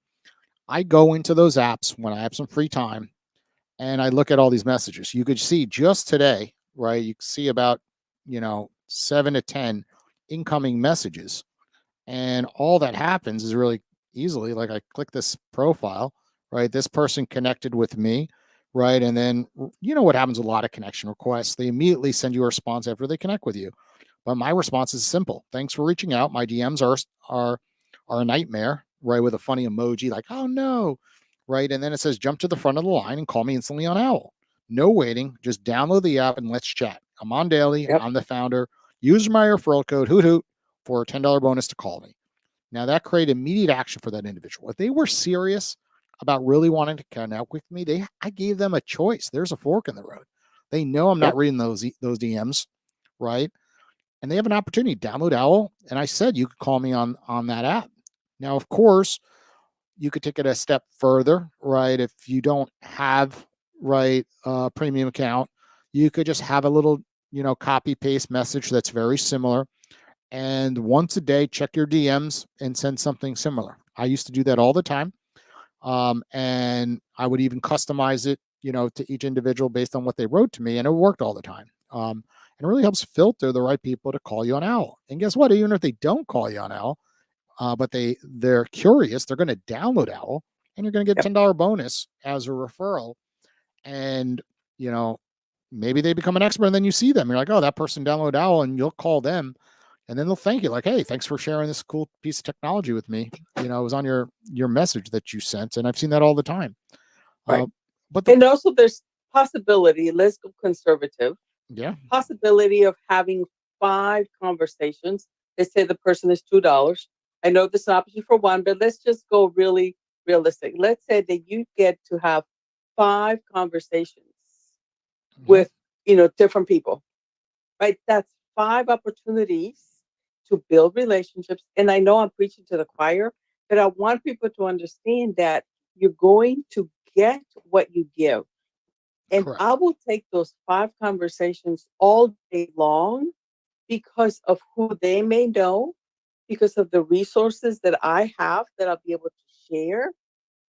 I go into those apps when I have some free time and I look at all these messages. You could see just today, right? You can see about, 7 to 10 incoming messages. And all that happens is really easily like I click this profile, right? This person connected with me, right? And then you know what happens with a lot of connection requests. They immediately send you a response after they connect with you. But my response is simple. Thanks for reaching out. My DMs are a nightmare. right, with a funny emoji, like, oh no, right? And then it says, jump to the front of the line and call me instantly on Owl. No waiting, just download the app and let's chat. I'm on daily. Yep. I'm the founder. Use my referral code, hoot hoot, for a $10 bonus to call me. Now that created immediate action for that individual. If they were serious about really wanting to connect with me, I gave them a choice. There's a fork in the road. They know I'm not Yep. reading those DMs, right? And they have an opportunity to download Owl. And I said you could call me on that app. Now, of course, you could take it a step further, right? If you don't have premium account, you could just have a little, copy paste message that's very similar. And once a day, check your DMs and send something similar. I used to do that all the time. And I would even customize it, to each individual based on what they wrote to me, and it worked all the time. And it really helps filter the right people to call you on Owl. And guess what? Even if they don't call you on Owl, but they're curious, they're going to download Owl, and you're going to get Yep. $10 bonus as a referral. And maybe they become an expert, and then you see them. You're like, oh, that person downloaded Owl, and you'll call them. And then they'll thank you, like, hey, thanks for sharing this cool piece of technology with me. It was on your message that you sent, and I've seen that all the time. Right. But And also there's possibility, let's go conservative, yeah, possibility of having 5 conversations. Let's say the person is $2. I know this is an option for one, but let's just go really realistic. Let's say that you get to have 5 conversations with, different people, right? That's 5 opportunities to build relationships. And I know I'm preaching to the choir, but I want people to understand that you're going to get what you give. And correct. I will take those 5 conversations all day long because of who they may know, because of the resources that I have that I'll be able to share,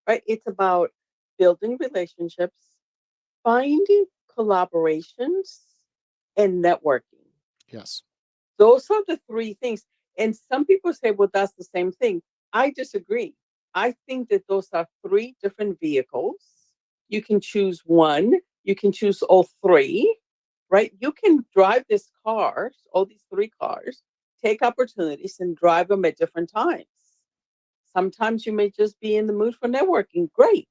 right? It's about building relationships, finding collaborations, and networking. Yes. Those are the 3 things. And some people say, well, that's the same thing. I disagree. I think that those are 3 different vehicles. You can choose one, you can choose all 3, right? You can drive this cars, all these 3 cars, take opportunities and drive them at different times. Sometimes you may just be in the mood for networking. Great.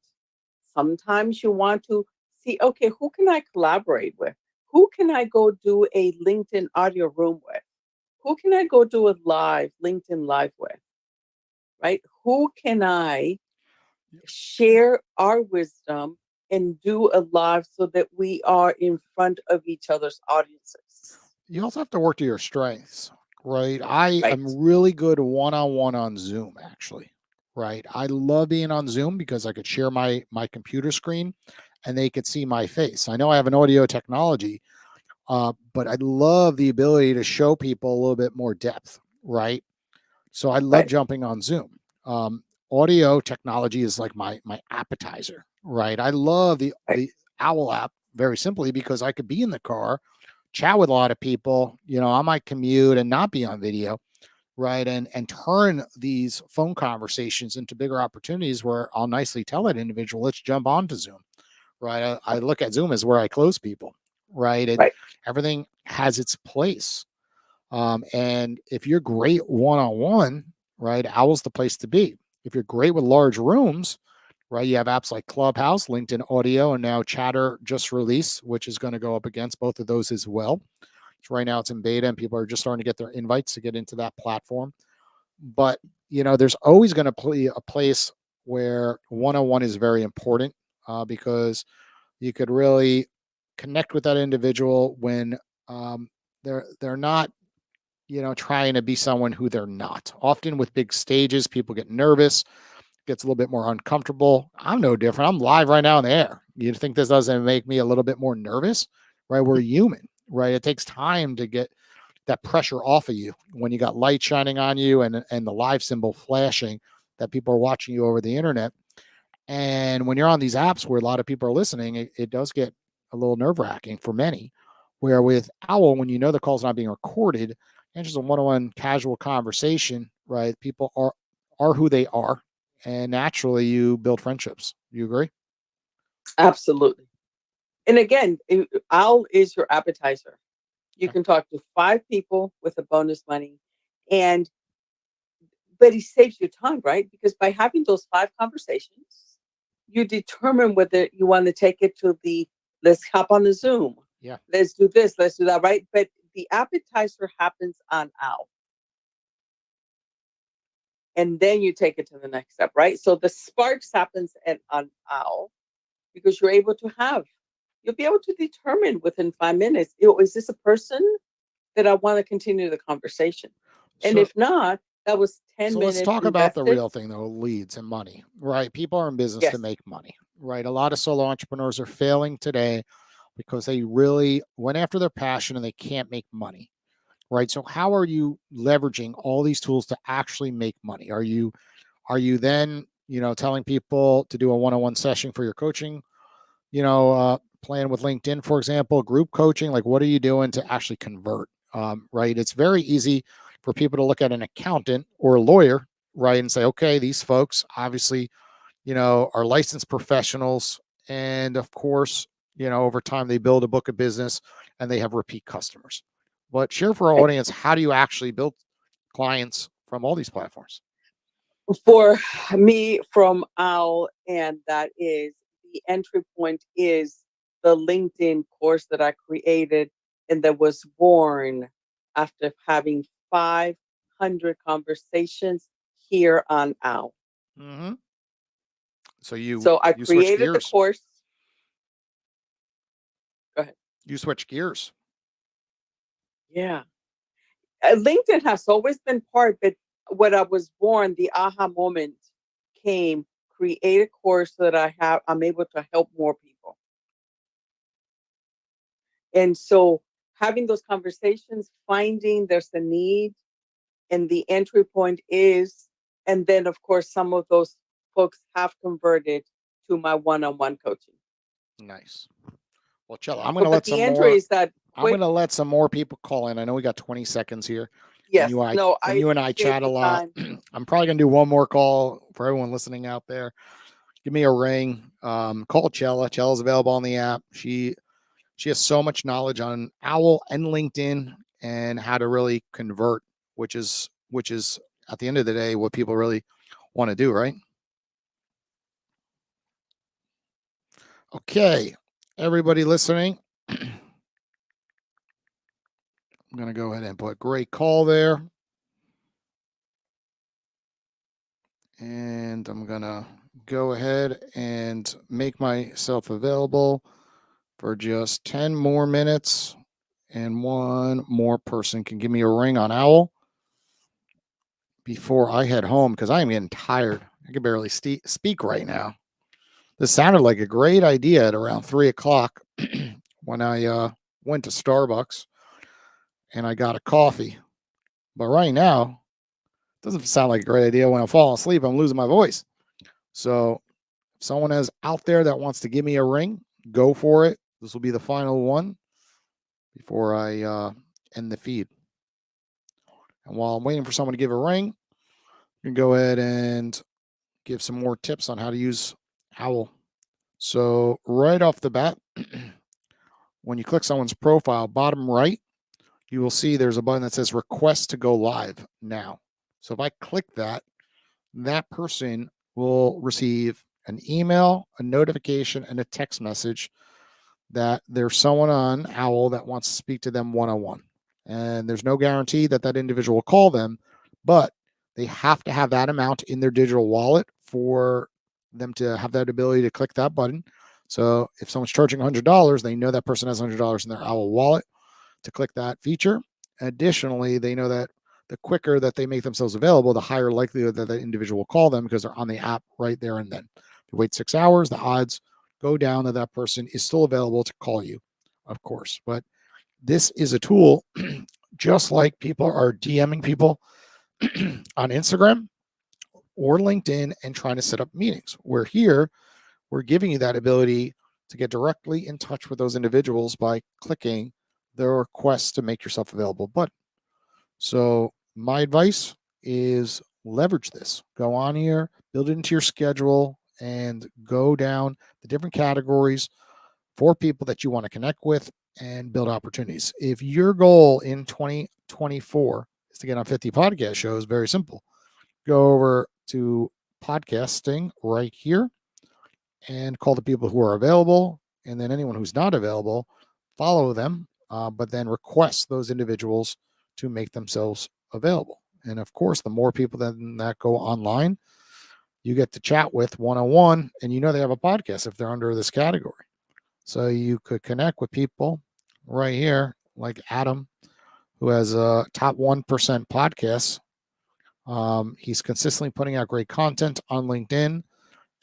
Sometimes you want to see, okay, who can I collaborate with? Who can I go do a LinkedIn audio room with? Who can I go do a LinkedIn live with? Right? Who can I share our wisdom and do a live so that we are in front of each other's audiences? You also have to work to your strengths, right? I Right. am really good one-on-one on Zoom, actually, right? I love being on Zoom because I could share my computer screen and they could see my face. I know I have an audio technology, but I love the ability to show people a little bit more depth, right? So I love Right. jumping on Zoom. Audio technology is like my appetizer, right? I love Right. the Owl app very simply because I could be in the car, chat with a lot of people, on my commute and not be on video, right? And turn these phone conversations into bigger opportunities where I'll nicely tell that individual, let's jump onto Zoom, right? I look at Zoom as where I close people, right? Right. Everything has its place. And if you're great one-on-one, right, Owl's the place to be. If you're great with large rooms, right, you have apps like Clubhouse, LinkedIn Audio, and now Chatter just released, which is going to go up against both of those as well. So right now it's in beta and people are just starting to get their invites to get into that platform. But, there's always going to be a place where one-on-one is very important because you could really connect with that individual when they're not trying to be someone who they're not. Often with big stages, people get nervous, gets a little bit more uncomfortable. I'm no different. I'm live right now in the air. You think this doesn't make me a little bit more nervous? Right? We're human, right? It takes time to get that pressure off of you when you got light shining on you and the live symbol flashing that people are watching you over the internet. And when you're on these apps where a lot of people are listening, it does get a little nerve wracking for many. Where with Owl, when the call's not being recorded, and just a one-on-one casual conversation, right? People are who they are, and naturally you build friendships. You agree? Absolutely. And again, Owl is your appetizer. You Okay. can talk to 5 people with a bonus money. And but it saves you time, right? Because by having those 5 conversations, you determine whether you want to take it to the let's hop on the Zoom. Yeah. Let's do this, let's do that, right? But the appetizer happens on Owwll. And then you take it to the next step, right? So the sparks happens on Owwll because you'll be able to determine within 5 minutes, is this a person that I want to continue the conversation? And So, if not, that was 10 so minutes let's talk about the invested. real thing though, leads and money, right? People are in business to Yes. make money, right? A lot of solo entrepreneurs are failing today because they really went after their passion and they can't make money, right? So how are you leveraging all these tools to actually make money? Are you then, telling people to do a one-on-one session for your coaching, plan with LinkedIn, for example, group coaching? Like, what are you doing to actually convert? Right. It's very easy for people to look at an accountant or a lawyer, right, and say, okay, these folks obviously, are licensed professionals. And of course, over time they build a book of business and they have repeat customers. But share for our Right. audience, how do you actually build clients from all these platforms? For me from Owwll, and that is the entry point is the LinkedIn course that I created and that was born after having 500 conversations here on Owwll. Mm-hmm. So you So I you switch created the gears. course. Go ahead. You switch gears. Yeah. LinkedIn has always been part, but when I was born, the aha moment came, create a course that I'm able to help more people. And so having those conversations, finding there's a need, and the entry point is, and then of course, some of those folks have converted to my one-on-one coaching. Nice. Well, Cello, I'm going to But let the some entry more. is that I'm going quick. to let some more people call in. I know we got 20 seconds here, and Yes. No, I you and I appreciate chat a the lot. time. I'm probably going to do one more call for everyone listening out there. Give me a ring. Call Chella. Chella's available on the app. She has so much knowledge on Owwll and LinkedIn and how to really convert, which is at the end of the day what people really want to do, right? Okay, everybody listening. I'm going to go ahead and put great call there. And I'm going to go ahead and make myself available for just 10 more minutes. And one more person can give me a ring on Owwll before I head home because I am getting tired. I can barely speak right now. This sounded like a great idea at around 3 o'clock when I went to Starbucks and I got a coffee. But right now, it doesn't sound like a great idea. When I'm falling asleep, I'm losing my voice. So if someone is out there that wants to give me a ring, go for it. This will be the final one before I end the feed. And while I'm waiting for someone to give a ring, you can go ahead and give some more tips on how to use Owwll. So right off the bat, when you click someone's profile, bottom right, you will see there's a button that says request to go live now. So if I click that, that person will receive an email, a notification, and a text message that there's someone on Owwll that wants to speak to them one-on-one. And there's no guarantee that that individual will call them, but they have to have that amount in their digital wallet for them to have that ability to click that button. So if someone's charging $100, they know that person has $100 in their Owwll wallet to click that feature. Additionally, they know that the quicker that they make themselves available, the higher likelihood that that individual will call them because they're on the app right there and then. If you wait 6 hours, the odds go down that that person is still available to call you, of course. But this is a tool, just like people are DMing people on Instagram or LinkedIn and trying to set up meetings. We're here, we're giving you that ability to get directly in touch with those individuals by clicking the request to make yourself available button. So my advice is leverage this. Go on here, build it into your schedule, and go down the different categories for people that you want to connect with and build opportunities. If your goal in 2024 is to get on 50 podcast shows, very simple. go over to podcasting right here and call the people who are available. And then anyone who's not available, follow them, but then request those individuals to make themselves available. And of course, the more people that go online, you get to chat with one-on-one, and you know they have a podcast if they're under this category. So you could connect with people right here, like Adam, who has a top 1% podcast. He's consistently putting out great content on LinkedIn,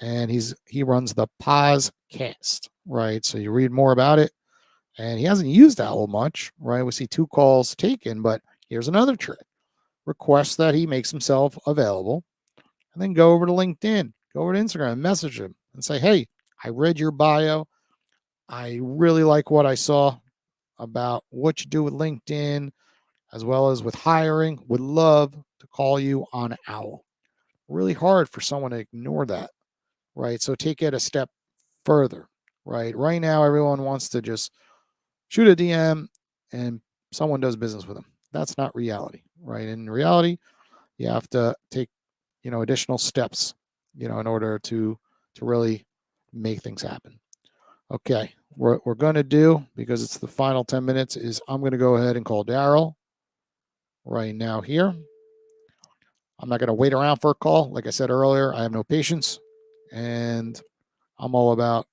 and he runs the Pozcast, right? So you read more about it, and he hasn't used Owwll much, right? We see 2 calls taken, but here's another trick: request that he makes himself available, and then go over to LinkedIn, go over to Instagram, message him, and say, "Hey, I read your bio. I really like what I saw about what you do with LinkedIn, as well as with hiring. Would love to call you on Owwll." Really hard for someone to ignore that, right? So take it a step further, right? Right now, everyone wants to just shoot a DM and someone does business with them. That's not reality, right? In reality, you have to take, additional steps, in order to really make things happen. Okay, we're going to do, because it's the final 10 minutes, is I'm going to go ahead and call Daryl right now here. I'm not going to wait around for a call. Like I said earlier, I have no patience, and I'm all about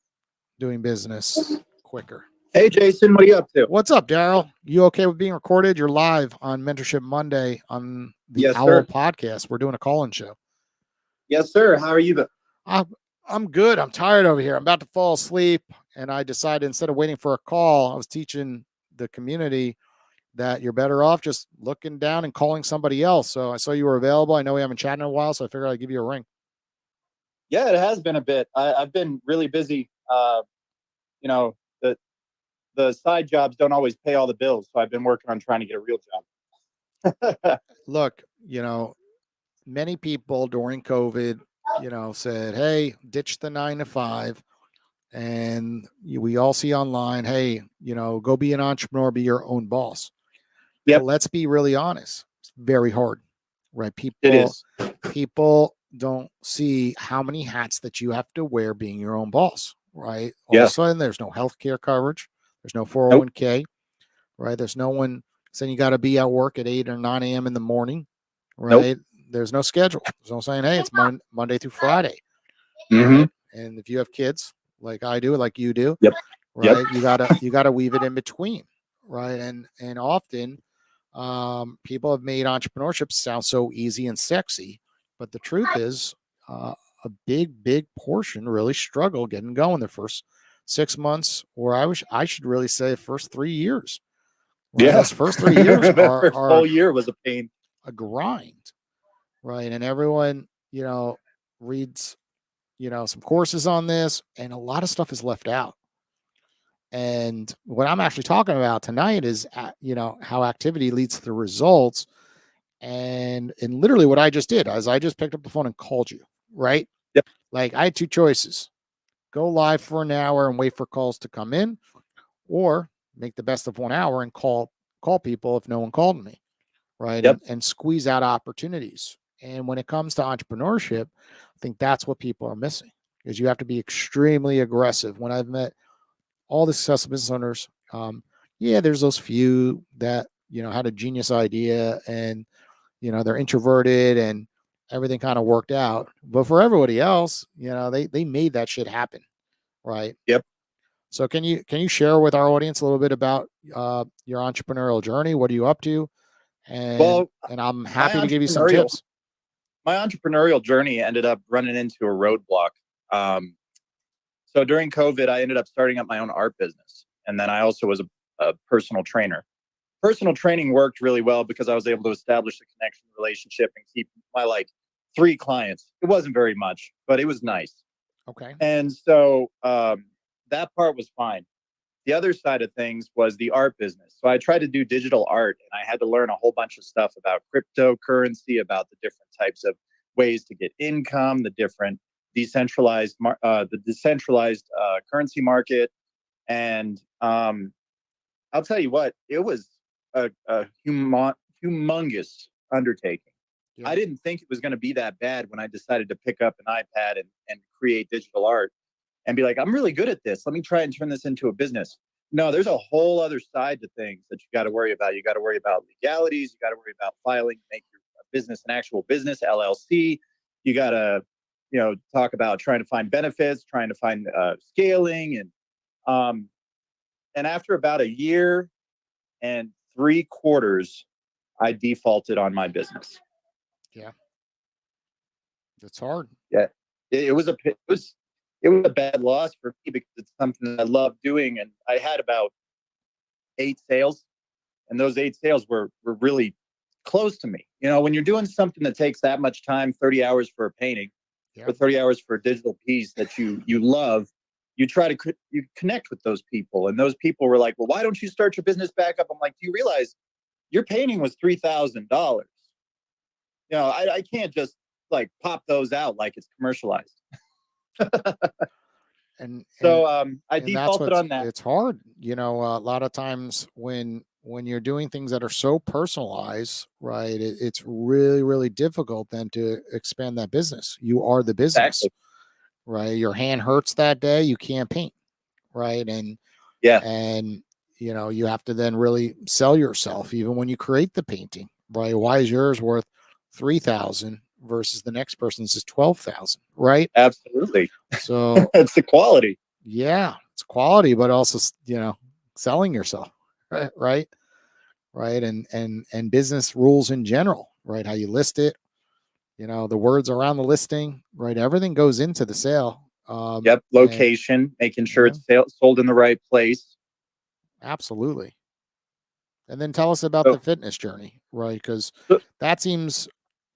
doing business quicker. Hey, Jason, what are you up to? What's up, Daryl? You okay with being recorded? You're live on Mentorship Monday on the Yes, Owwll sir. podcast. We're doing a call-in show. Yes, sir. How are you? I'm good. I'm tired over here. I'm about to fall asleep, and I decided, instead of waiting for a call, I was teaching the community that you're better off just looking down and calling somebody else. So I saw you were available. I know we haven't chatted in a while, so I figured I'd give you a ring. Yeah, it has been a bit. I've been really busy. You know, the side jobs don't always pay all the bills, so I've been working on trying to get a real job. Look, many people during COVID, said, "Hey, ditch the 9 to 5." And we all see online, "Hey, go be an entrepreneur, be your own boss." Yep. But let's be really honest. It's very hard, right? It is. People don't see how many hats that you have to wear being your own boss, right? All Yeah. of a sudden, there's no health care coverage. There's no 401k, right? There's no one saying you got to be at work at 8 or 9 a.m. in the morning, right? There's no schedule. There's no saying, "Hey, it's Monday through Friday." Mm-hmm. Right? And if you have kids like I do, like you do, Yep. right? You gotta weave it in between, right? And often people have made entrepreneurship sound so easy and sexy, but the truth is, a big portion really struggle getting going the first 6 months, or I should really say first 3 years. Right? Yeah. Those first 3 years That first are whole year was a pain. a grind, right? And everyone, reads, some courses on this, and a lot of stuff is left out. And what I'm actually talking about tonight is, how activity leads to results. And literally what I just did is I just picked up the phone and called you, right? Yep. Like, I had 2 choices: go live for an hour and wait for calls to come in, or make the best of 1 hour and call people if no one called me, right? Yep. And squeeze out opportunities. And when it comes to entrepreneurship, I think that's what people are missing, is you have to be extremely aggressive. When I've met all the successful business owners, there's those few that, had a genius idea, and, they're introverted and everything kind of worked out. But for everybody else, they made that shit happen. Right. Yep. So can you share with our audience a little bit about your entrepreneurial journey? What are you up to? And I'm happy to give you some tips. My entrepreneurial journey ended up running into a roadblock. So during COVID, I ended up starting up my own art business. And then I also was a personal trainer. Personal training worked really well because I was able to establish a connection relationship and keep my 3 clients. It wasn't very much, but it was nice. Okay. And so that part was fine. The other side of things was the art business. So I tried to do digital art, and I had to learn a whole bunch of stuff about cryptocurrency, about the different types of ways to get income, the different decentralized currency market. And I'll tell you what, it was a humongous undertaking. Yeah. I didn't think it was going to be that bad when I decided to pick up an iPad and create digital art and be like, I'm really good at this. Let me try and turn this into a business. No, there's a whole other side to things that you got to worry about. You got to worry about legalities. You got to worry about filing, make your business an actual business, LLC. You got to, talk about trying to find benefits, trying to find scaling. And after about a year and 3/4, I defaulted on my business. Yeah. It's hard. Yeah. It was a bad loss for me because it's something that I love doing. And I had about 8 sales, and those 8 sales were really close to me. When you're doing something that takes that much time, 30 hours for a painting, Yeah. or 30 hours for a digital piece that you love, you try to you connect with those people. And those people were like, well, why don't you start your business back up? I'm like, do you realize your painting was $3,000? I can't just like pop those out like it's commercialized. And So I and that's defaulted on that. it's hard. A lot of times when you're doing things that are so personalized, right? It's really, really difficult then to expand that business. You are the business, Exactly. right? Your hand hurts that day, you can't paint, right? Yeah. And you have to then really sell yourself even when you create the painting, right? Why is yours worth 3,000 versus the next person's is 12,000, right? Absolutely. So It's the quality. yeah, it's quality, but also selling yourself, right, right, and business rules in general, right? How you list it, the words around the listing, right? Everything goes into the sale. Yep. And Location, making sure yeah, it's sold in the right place. absolutely. And then tell us about So, the fitness journey, right? Because so that seems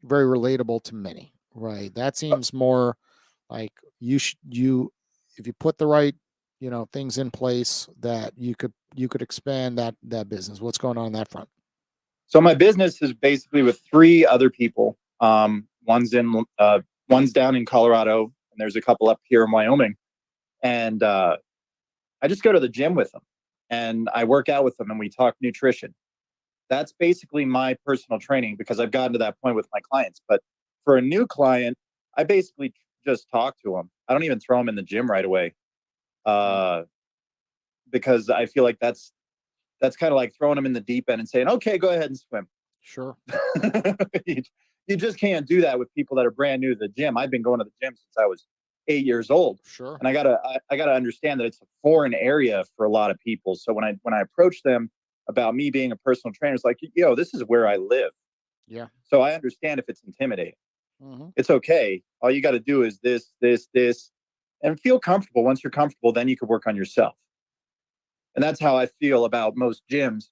very relatable to many, right? That seems more like you if you put the right things in place that you could expand that business. What's going on that front? So my business is basically with 3 other people. One's down in Colorado, and there's a couple up here in Wyoming. And I just go to the gym with them, and I work out with them, and we talk nutrition. That's basically my personal training because I've gotten to that point with my clients. But for a new client, I basically just talk to them. I don't even throw them in the gym right away, uh, because I feel like that's kind of like throwing them in the deep end and saying, "Okay, go ahead and swim." Sure. you, you just can't do that with people that are brand new to the gym. I've been going to the gym since I was 8 years old, Sure. and I gotta understand that it's a foreign area for a lot of people. So when I approach them about me being a personal trainer, it's like, this is where I live. Yeah. So I understand if it's intimidating. Hmm. It's okay. All you got to do is this, and feel comfortable. Once you're comfortable, then you can work on yourself. And that's how I feel about most gyms.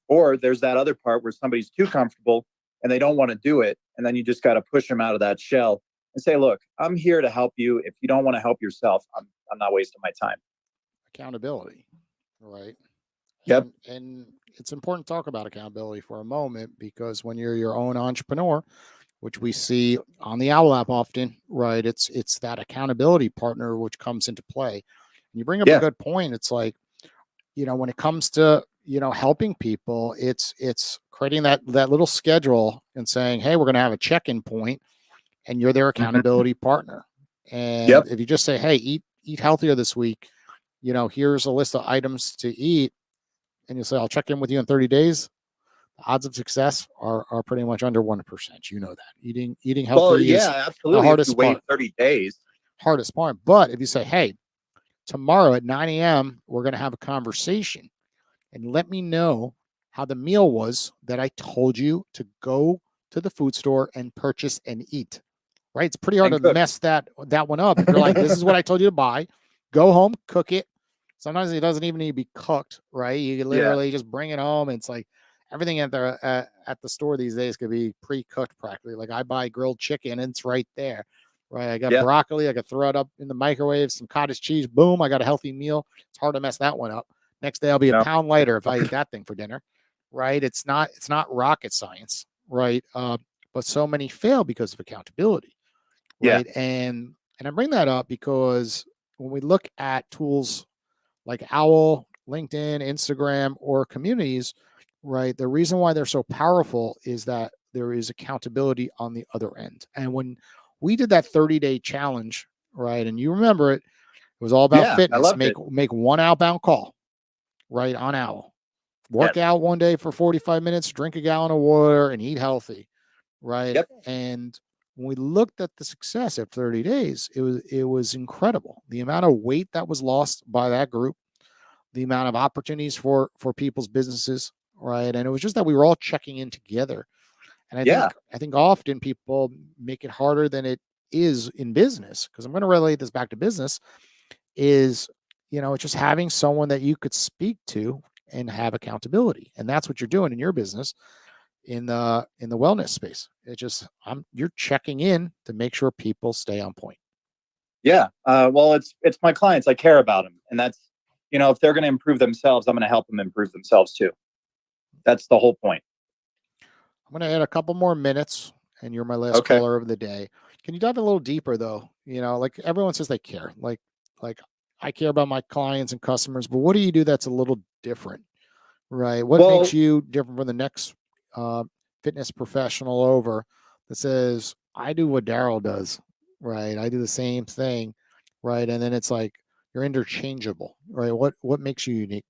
Or there's that other part where somebody's too comfortable and they don't want to do it. And then you just got to push them out of that shell and say, look, I'm here to help you. If you don't want to help yourself, I'm not wasting my time. Accountability, right? Yep. And it's important to talk about accountability for a moment because when you're your own entrepreneur, which we see on the Owl app often, right? It's that accountability partner which comes into play. And you bring up a Yeah. good point. It's like, when it comes to helping people, it's creating that little schedule and saying, hey, we're going to have a check-in point, and you're their Mhm. accountability partner. And Yep. if you just say, hey, eat healthier this week, here's a list of items to eat, and you say, I'll check in with you in 30 days, the odds of success are pretty much under 1%. You know that. Eating Well, healthy is yeah, the absolutely. If you hardest wait part. 30 days. Hardest part. But if you say, hey, tomorrow at 9 a.m., we're going to have a conversation and let me know how the meal was that I told you to go to the food store and purchase and eat. Right? It's pretty hard And to cook. mess that one up. If you're like, this is what I told you to buy, go home, cook it. Sometimes it doesn't even need to be cooked, right? You can Yeah. literally just bring it home. It's like everything at the store these days could be pre-cooked practically. Like I buy grilled chicken and it's right there, right? I got Yeah. broccoli. I could throw it up in the microwave, some cottage cheese. Boom. I got a healthy meal. It's hard to mess that one up. Next day I'll be a No. pound lighter if I eat that thing for dinner, right? It's not rocket science, right? But so many fail because of accountability, Yeah. right? And I bring that up because when we look at tools like Owl, LinkedIn, Instagram, or communities, right? The reason why they're so powerful is that there is accountability on the other end. And when we did that 30-day challenge, right, and you remember it, it was all about Yeah, I fitness. loved Make one outbound call, right, on Owwll. Work Yes. out one day for 45 minutes, drink a gallon of water, and eat healthy, right? Yep. And when we looked at the success at 30 days, it was incredible. The amount of weight that was lost by that group, the amount of opportunities for people's businesses, right? And it was just that we were all checking in together. And Yeah. I think often people make it harder than it is in business, because I'm going to relate this back to business, is, it's just having someone that you could speak to and have accountability. And that's what you're doing in your business in the wellness space. It's just you're checking in to make sure people stay on point. Yeah. Well, it's my clients. I care about them, and that's, if they're going to improve themselves, I'm going to help them improve themselves too. That's the whole point. I'm going to add a couple more minutes, and you're my last Okay. caller of the day. Can you dive a little deeper though? Like everyone says they care. Like I care about my clients and customers, but what do you do that's a little different, right? What Well, makes you different from the next fitness professional over that says, I do what Daryl does, right? I do the same thing, right? And then it's like you're interchangeable, right? What makes you unique?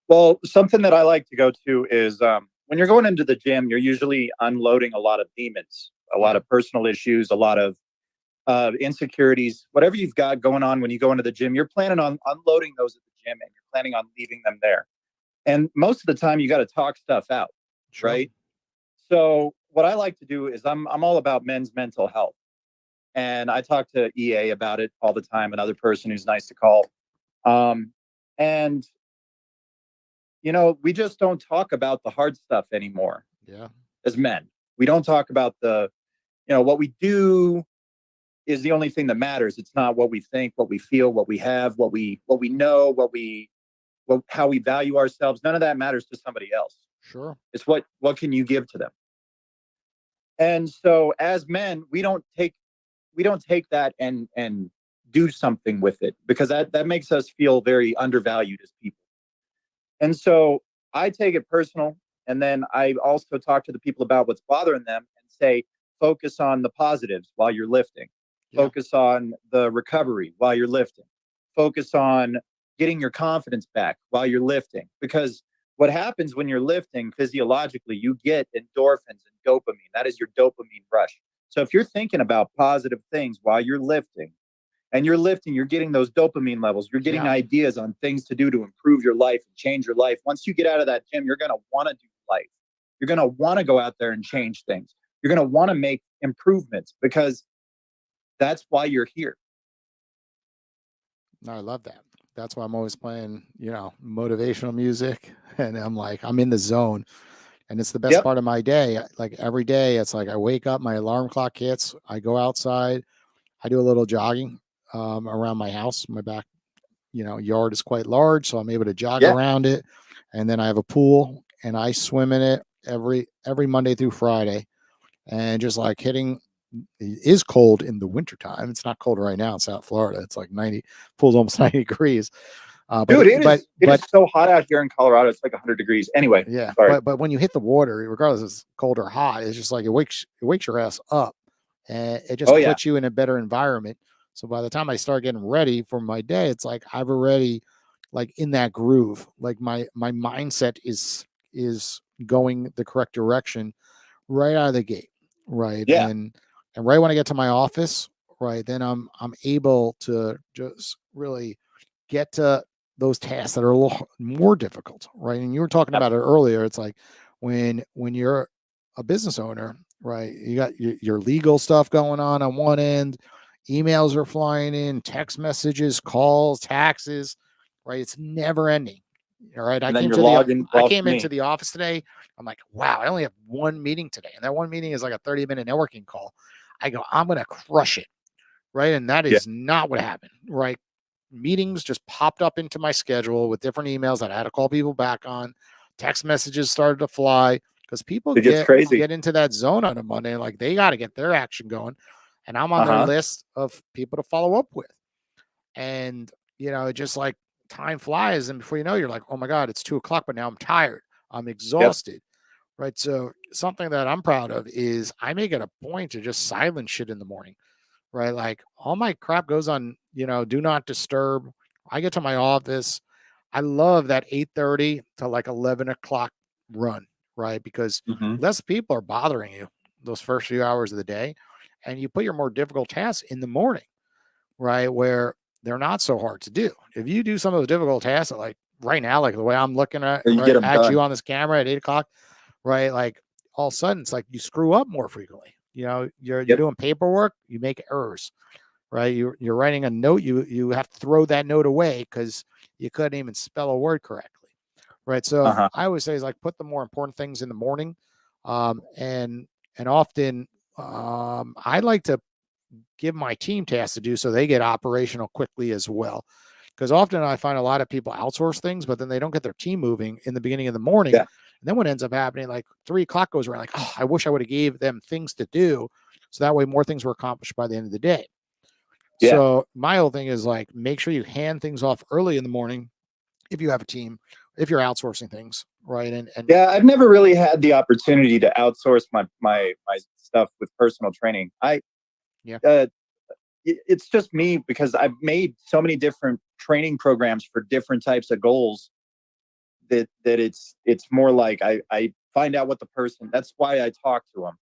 well, something that I like to go to is when you're going into the gym, you're usually unloading a lot of demons, a lot of personal issues, a lot of insecurities, whatever you've got going on when you go into the gym. You're planning on unloading those at the gym, and you're planning on leaving them there. And most of the time, you got to talk stuff out, Sure. right? So what I like to do is I'm all about men's mental health, and I talk to EA about it all the time. Another person who's nice to call, and we just don't talk about the hard stuff anymore. Yeah. As men, we don't talk about what we do is the only thing that matters. It's not what we think, what we feel, what we have, what we know, how we value ourselves. None of that matters to somebody else. Sure. It's what can you give to them? And so as men, we don't take that and do something with it, because that makes us feel very undervalued as people. And so I take it personal, and then I also talk to the people about what's bothering them and say, focus on the positives while you're lifting. Yeah. Focus on the recovery while you're lifting. Focus on getting your confidence back while you're lifting. Because what happens when you're lifting physiologically, you get endorphins and dopamine. That is your dopamine rush. So if you're thinking about positive things while you're lifting, and you're lifting, you're getting those dopamine levels. You're getting Yeah. ideas on things to do to improve your life and change your life. Once you get out of that gym, you're going to want to do life. You're going to want to go out there and change things. You're going to want to make improvements, because that's why you're here. No, I love that. That's why I'm always playing, motivational music, and I'm in the zone, and it's the best Yep. part of my day. Like every day, it's like I wake up, my alarm clock hits, I go outside, I do a little jogging around my house. My back, yard is quite large, so I'm able to jog Yeah. around it, and then I have a pool, and I swim in it every Monday through Friday, and just like hitting. It is cold in the wintertime. It's not cold right now in South Florida. It's like 90, pool's almost 90 degrees. Dude, it is so hot out here in Colorado. It's like 100 degrees. Anyway, yeah, sorry. but when you hit the water, regardless if it's cold or hot, it's just like it wakes your ass up, and it just puts you in a better environment. So by the time I start getting ready for my day, it's like I've already like in that groove. Like my mindset is going the correct direction right out of the gate, right? Yeah. And right when I get to my office, right, then I'm able to just really get to those tasks that are a little more difficult, right? And you were talking about it earlier. It's like when you're a business owner, right? You got your legal stuff going on one end, emails are flying in, text messages, calls, taxes, right? It's never ending. All right. And then you're logging. I came into the office today. I'm like, wow, I only have one meeting today. And that one meeting is like a 30-minute networking call. I go, I'm going to crush it. Right. And that is not what happened. Right. Meetings just popped up into my schedule with different emails that I had to call people back on. Text messages started to fly because people get into that zone on a Monday. Like they got to get their action going. And I'm on their list of people to follow up with. And, it just like time flies. And before you know, you're like, oh my God, it's 2:00, but now I'm tired. I'm exhausted. right? So something that I'm proud of is I make it a point to just silence shit in the morning, right? Like all my crap goes on, do not disturb. I get to my office. I love that 8:30 to like 11 o'clock run, right? Because Mhm. less people are bothering you those first few hours of the day. And you put your more difficult tasks in the morning, right? Where they're not so hard to do. If you do some of those difficult tasks like right now, like the way I'm looking at You get right them at you done. on this camera at 8 o'clock, right? Like all of a sudden it's like you screw up more frequently. You're Yep. doing paperwork, you make errors, right? You're writing a note, you have to throw that note away because you couldn't even spell a word correctly. Right. So Uh-huh. I always say is like put the more important things in the morning. And often I like to give my team tasks to do so they get operational quickly as well. Because often I find a lot of people outsource things, but then they don't get their team moving in the beginning of the morning. Yeah. And then what ends up happening, like 3 o'clock goes around, like, oh, I wish I would have gave them things to do. So that way more things were accomplished by the end of the day. Yeah. So my whole thing is like, make sure you hand things off early in the morning if you have a team, if you're outsourcing things, right? And Yeah, I've never really had the opportunity to outsource my stuff with personal training. Yeah. It's just me because I've made so many different training programs for different types of goals that it's more like I find out what the person. That's why I talk to them.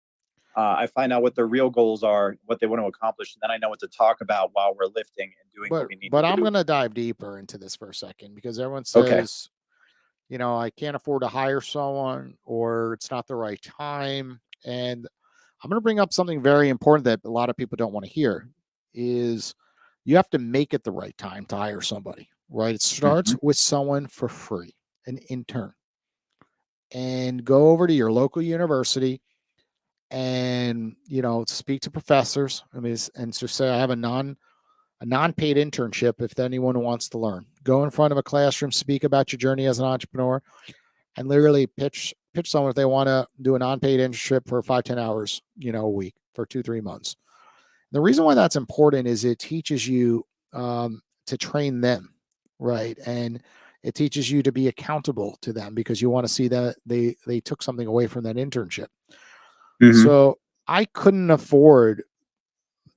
I find out what their real goals are, what they want to accomplish, and then I know what to talk about while we're lifting and doing what but we need but to I'm do. gonna dive deeper into this for a second because everyone Okay. says, I can't afford to hire someone or it's not the right time. And I'm going to bring up something very important that a lot of people don't want to hear is you have to make it the right time to hire somebody, right? It starts Mhm. with someone for free, an intern, and go over to your local university and, speak to professors. I mean, and just say, I have a non-paid internship if anyone wants to learn. Go in front of a classroom, speak about your journey as an entrepreneur, and literally pitch someone if they want to do a non-paid internship for 5-10 hours, a week for 2-3 months. The reason why that's important is it teaches you to train them, right? And it teaches you to be accountable to them because you want to see that they took something away from that internship. Mhm. So I couldn't afford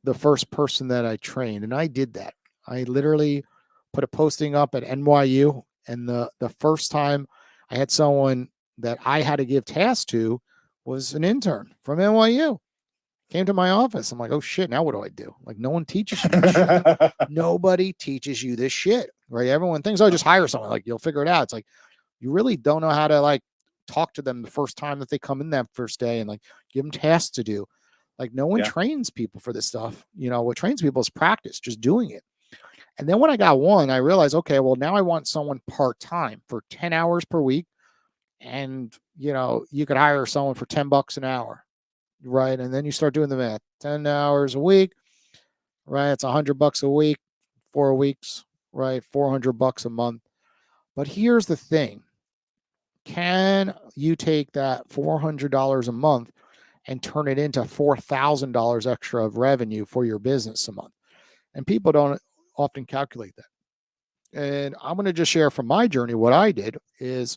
the first person that I trained, and I did that. I literally put a posting up at NYU, and the first time I had someone that I had to give tasks to was an intern from NYU. Came to my office. I'm like, oh shit, now what do I do? Like, no one teaches you this shit. Nobody teaches you this shit, right? Everyone thinks, oh, just hire someone. Like, you'll figure it out. It's like, you really don't know how to like talk to them the first time that they come in that first day and like give them tasks to do. Like, no one Yeah. trains people for this stuff. What trains people is practice, just doing it. And then when I got one, I realized, okay, well, now I want someone part time for 10 hours per week. And, you could hire someone for $10 an hour, right? And then you start doing the math 10 hours a week, right? It's $100 a week, 4 weeks, right? $400 a month. But here's the thing, can you take that $400 a month and turn it into $4,000 extra of revenue for your business a month? And people don't often calculate that. And I'm going to just share from my journey what I did is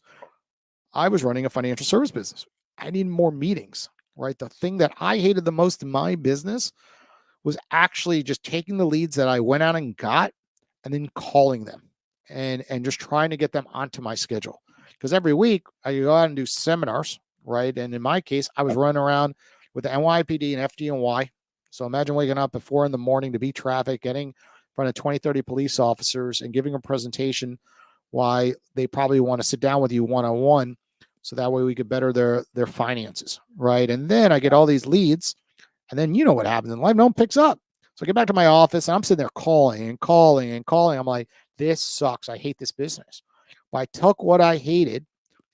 I was running a financial service business. I needed more meetings, right? The thing that I hated the most in my business was actually just taking the leads that I went out and got and then calling them and just trying to get them onto my schedule. Because every week I go out and do seminars, right? And in my case, I was running around with the NYPD and FDNY. So imagine waking up at 4 a.m. to beat traffic, getting in front of 20, 30 police officers and giving a presentation why they probably want to sit down with you one-on-one. So that way we could better their finances, right? And then I get all these leads. And then you know what happens in life. No one picks up. So I get back to my office and I'm sitting there calling and calling and calling. I'm like, this sucks. I hate this business. But I took what I hated,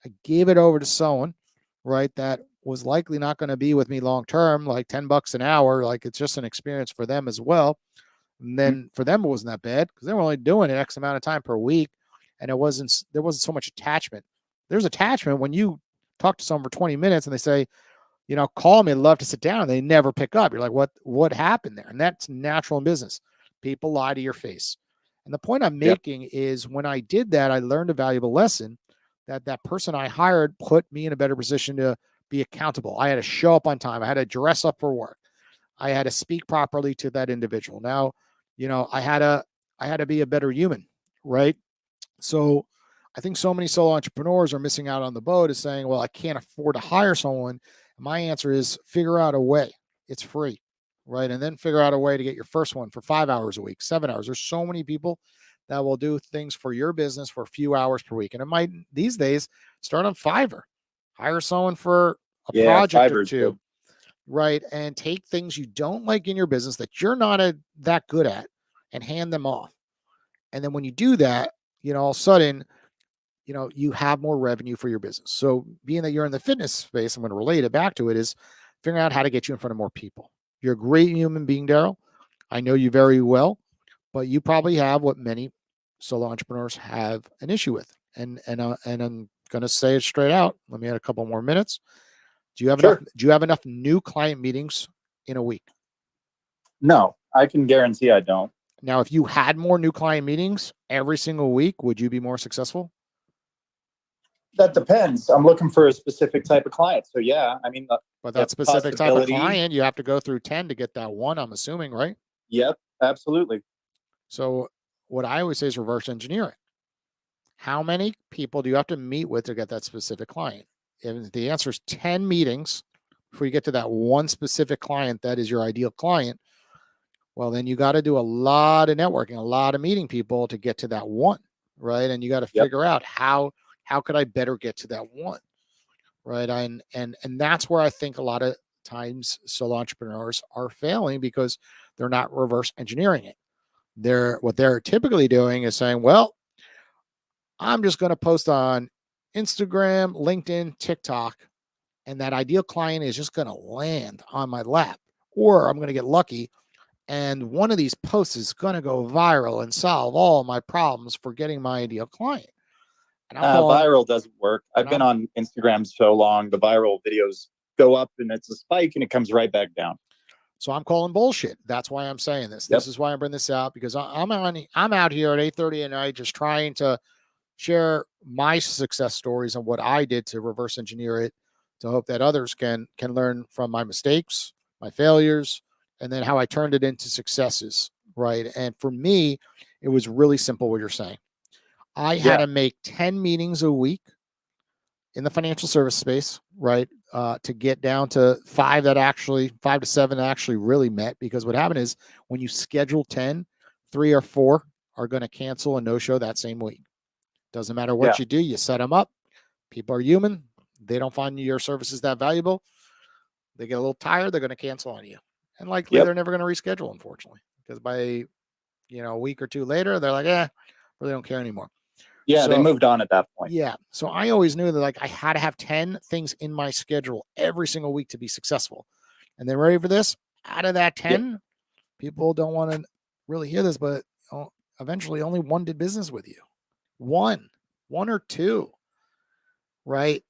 I gave it over to someone, right, that was likely not going to be with me long term, like $10 an hour. Like it's just an experience for them as well. And then for them, it wasn't that bad because they were only doing it X amount of time per week. And there wasn't so much attachment. There's attachment when you talk to someone for 20 minutes and they say, call me, I'd love to sit down. They never pick up. You're like, what happened there? And that's natural in business. People lie to your face. And the point I'm making is when I did that, I learned a valuable lesson that person I hired put me in a better position to be accountable. I had to show up on time. I had to dress up for work. I had to speak properly to that individual. Now, I had to be a better human, right? So I think so many solo entrepreneurs are missing out on the boat is saying, well, I can't afford to hire someone. My answer is figure out a way. It's free, right? And then figure out a way to get your first one for 5 hours a week, 7 hours. There's so many people that will do things for your business for a few hours per week. And it might these days start on Fiverr. Hire someone for a project or Fiverr's two, good. right? And take things you don't like in your business that you're not that good at and hand them off. And then when you do that, all of a sudden, you have more revenue for your business. So being that you're in the fitness space, I'm going to relate it back to it is figuring out how to get you in front of more people. You're a great human being, Daryl. I know you very well, but you probably have what many solo entrepreneurs have an issue with. And I'm going to say it straight out. Let me add a couple more minutes. Do you have Sure. enough new client meetings in a week? No, I can guarantee I don't. Now, if you had more new client meetings every single week, would you be more successful? That depends. I'm looking for a specific type of client. So yeah, I mean, But that specific type of possibility. client, you have to go through 10 to get that one, I'm assuming, right? Yep, absolutely. So what I always say is reverse engineering. How many people do you have to meet with to get that specific client? If the answer is 10 meetings before you get to that one specific client that is your ideal client, well, then you got to do a lot of networking, a lot of meeting people to get to that one, right? And you got to figure out how could I better get to that one, right? And that's where I think a lot of times solo entrepreneurs are failing because they're not reverse engineering it. What they're typically doing is saying, well, I'm just going to post on Instagram, LinkedIn, TikTok, and that ideal client is just going to land on my lap, or I'm going to get lucky and one of these posts is going to go viral and solve all my problems for getting my ideal client. And viral doesn't work. I've been on Instagram so long, the viral videos go up and it's a spike and it comes right back down. So I'm calling bullshit. That's why I'm saying this. This is why I bring this out, because I'm out here at 8:30 at night just trying to share my success stories and what I did to reverse engineer it, to hope that others can learn from my mistakes, my failures, and then how I turned it into successes, right? And for me, it was really simple what you're saying. I had to make 10 meetings a week in the financial service space, right? To get down to 5 to 7 that actually really met. Because what happened is when you schedule 10, 3 or 4 are going to cancel and no show that same week. Doesn't matter what you do, you set them up. People are human. They don't find your services that valuable. They get a little tired, they're going to cancel on you. And likely they're never going to reschedule, unfortunately, because by, a week or two later, they're like, really don't care anymore. Yeah, they moved on at that point. Yeah. So I always knew that I had to have 10 things in my schedule every single week to be successful. And then ready for this? Out of that 10, people don't want to really hear this, but eventually only one did business with you. One or two, right?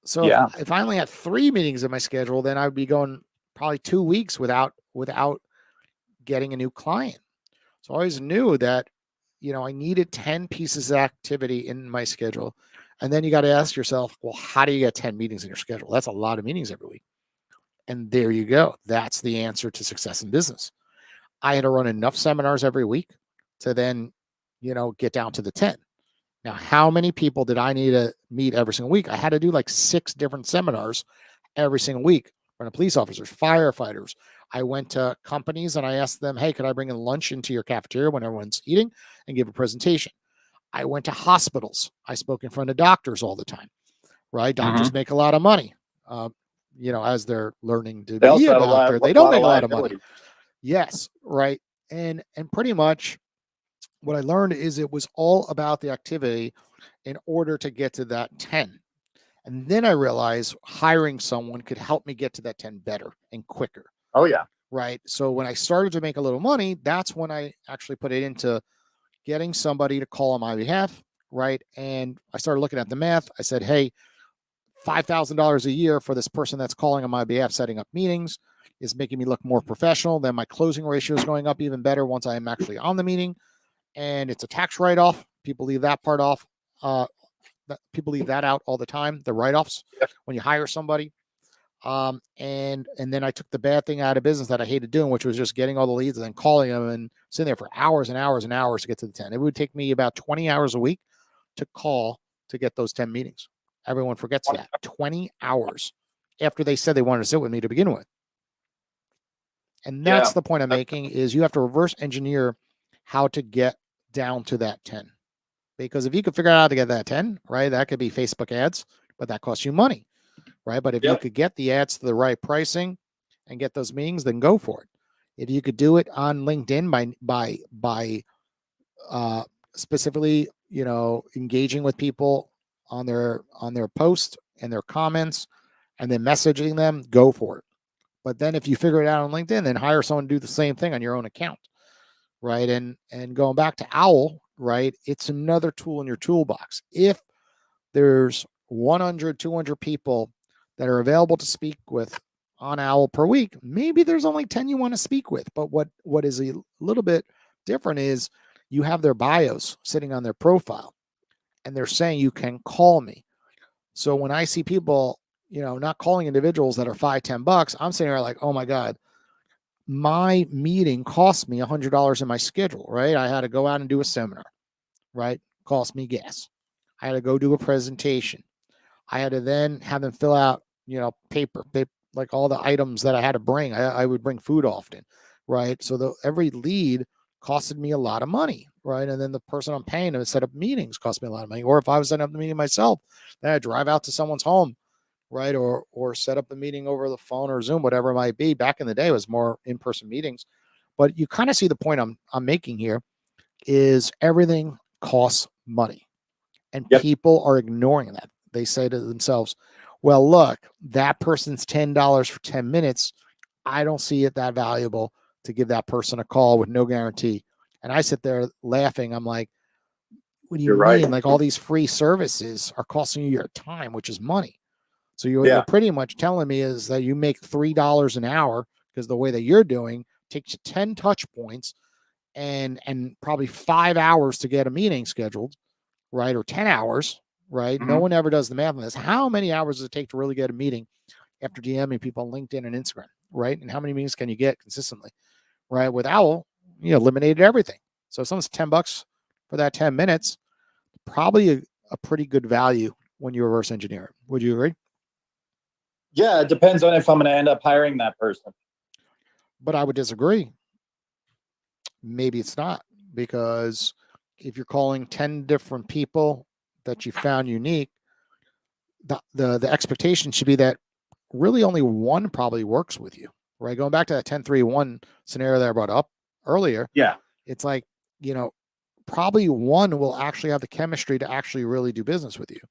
So if I only had 3 meetings in my schedule, then I would be going probably 2 weeks without getting a new client. So I always knew that, I needed 10 pieces of activity in my schedule. And then you got to ask yourself, well, how do you get 10 meetings in your schedule? That's a lot of meetings every week. And there you go. That's the answer to success in business. I had to run enough seminars every week to then, get down to the 10. Now, how many people did I need to meet every single week? I had to do like 6 different seminars every single week. For police officers, firefighters. I went to companies and I asked them, hey, could I bring in lunch into your cafeteria when everyone's eating and give a presentation? I went to hospitals. I spoke in front of doctors all the time, right? Doctors make a lot of money, as they're learning to be a doctor. They don't make a lot of money. Yes, right. And pretty much what I learned is it was all about the activity in order to get to that 10. And then I realized hiring someone could help me get to that 10 better and quicker. Oh, yeah. Right. So when I started to make a little money, that's when I actually put it into getting somebody to call on my behalf. Right. And I started looking at the math. I said, hey, $5,000 a year for this person that's calling on my behalf, setting up meetings, is making me look more professional. Then my closing ratio is going up even better once I am actually on the meeting. And it's a tax write-off. People leave that part off. People leave that out all the time, the write-offs, when you hire somebody. And then I took the bad thing out of business that I hated doing, which was just getting all the leads and then calling them and sitting there for hours and hours and hours to get to the 10. It would take me about 20 hours a week to call to get those 10 meetings. Everyone forgets that. 20 hours after they said they wanted to sit with me to begin with. And that's the point I'm making, is you have to reverse engineer how to get down to that 10. Because if you could figure out how to get that 10, right, that could be Facebook ads, but that costs you money, right? But if you could get the ads to the right pricing and get those meetings, then go for it. If you could do it on LinkedIn by specifically, you know, engaging with people on their posts and their comments and then messaging them, go for it. But then if you figure it out on LinkedIn, then hire someone to do the same thing on your own account, right? And going back to Owwll, right, it's another tool in your toolbox. If there's 100, 200 people that are available to speak with on Owwll per week, maybe there's only 10 you want to speak with. But what is a little bit different is you have their bios sitting on their profile and they're saying you can call me. So when I see people, you know, not calling individuals that are $5-10, I'm sitting there like, oh my God, my meeting cost me $100 in my schedule, right? I had to go out and do a seminar, right? Cost me gas. I had to go do a presentation. I had to then have them fill out, you know, paper, like all the items that I had to bring. I would bring food often, right? So every lead costed me a lot of money, right? And then the person I'm paying to set up meetings cost me a lot of money. Or if I was setting up the meeting myself, then I'd drive out to someone's home, right? Or set up the meeting over the phone or Zoom, whatever it might be. Back in the day, it was more in-person meetings. But you kind of see the point I'm making here is everything costs money. And people are ignoring that. They say to themselves, well, look, that person's $10 for 10 minutes. I don't see it that valuable to give that person a call with no guarantee. And I sit there laughing. I'm like, what do you mean? Right. Like all these free services are costing you your time, which is money. So you're pretty much telling me is that you make $3 an hour because the way that you're doing takes you 10 touch points and probably 5 hours to get a meeting scheduled, right? Or 10 hours, right? No one ever does the math on this. How many hours does it take to really get a meeting after DMing people on LinkedIn and Instagram, right? And how many meetings can you get consistently, right? With Owwll, you eliminated everything. So if someone's $10 for that 10 minutes, probably a pretty good value when you reverse engineer it. Would you agree? Yeah, it depends on if I'm going to end up hiring that person. But I would disagree. Maybe it's not, because if you're calling 10 different people that you found unique, the expectation should be that really only one probably works with you, right? Going back to that 10-3-1 scenario that I brought up earlier. Yeah. It's like, you know, probably one will actually have the chemistry to actually really do business with you.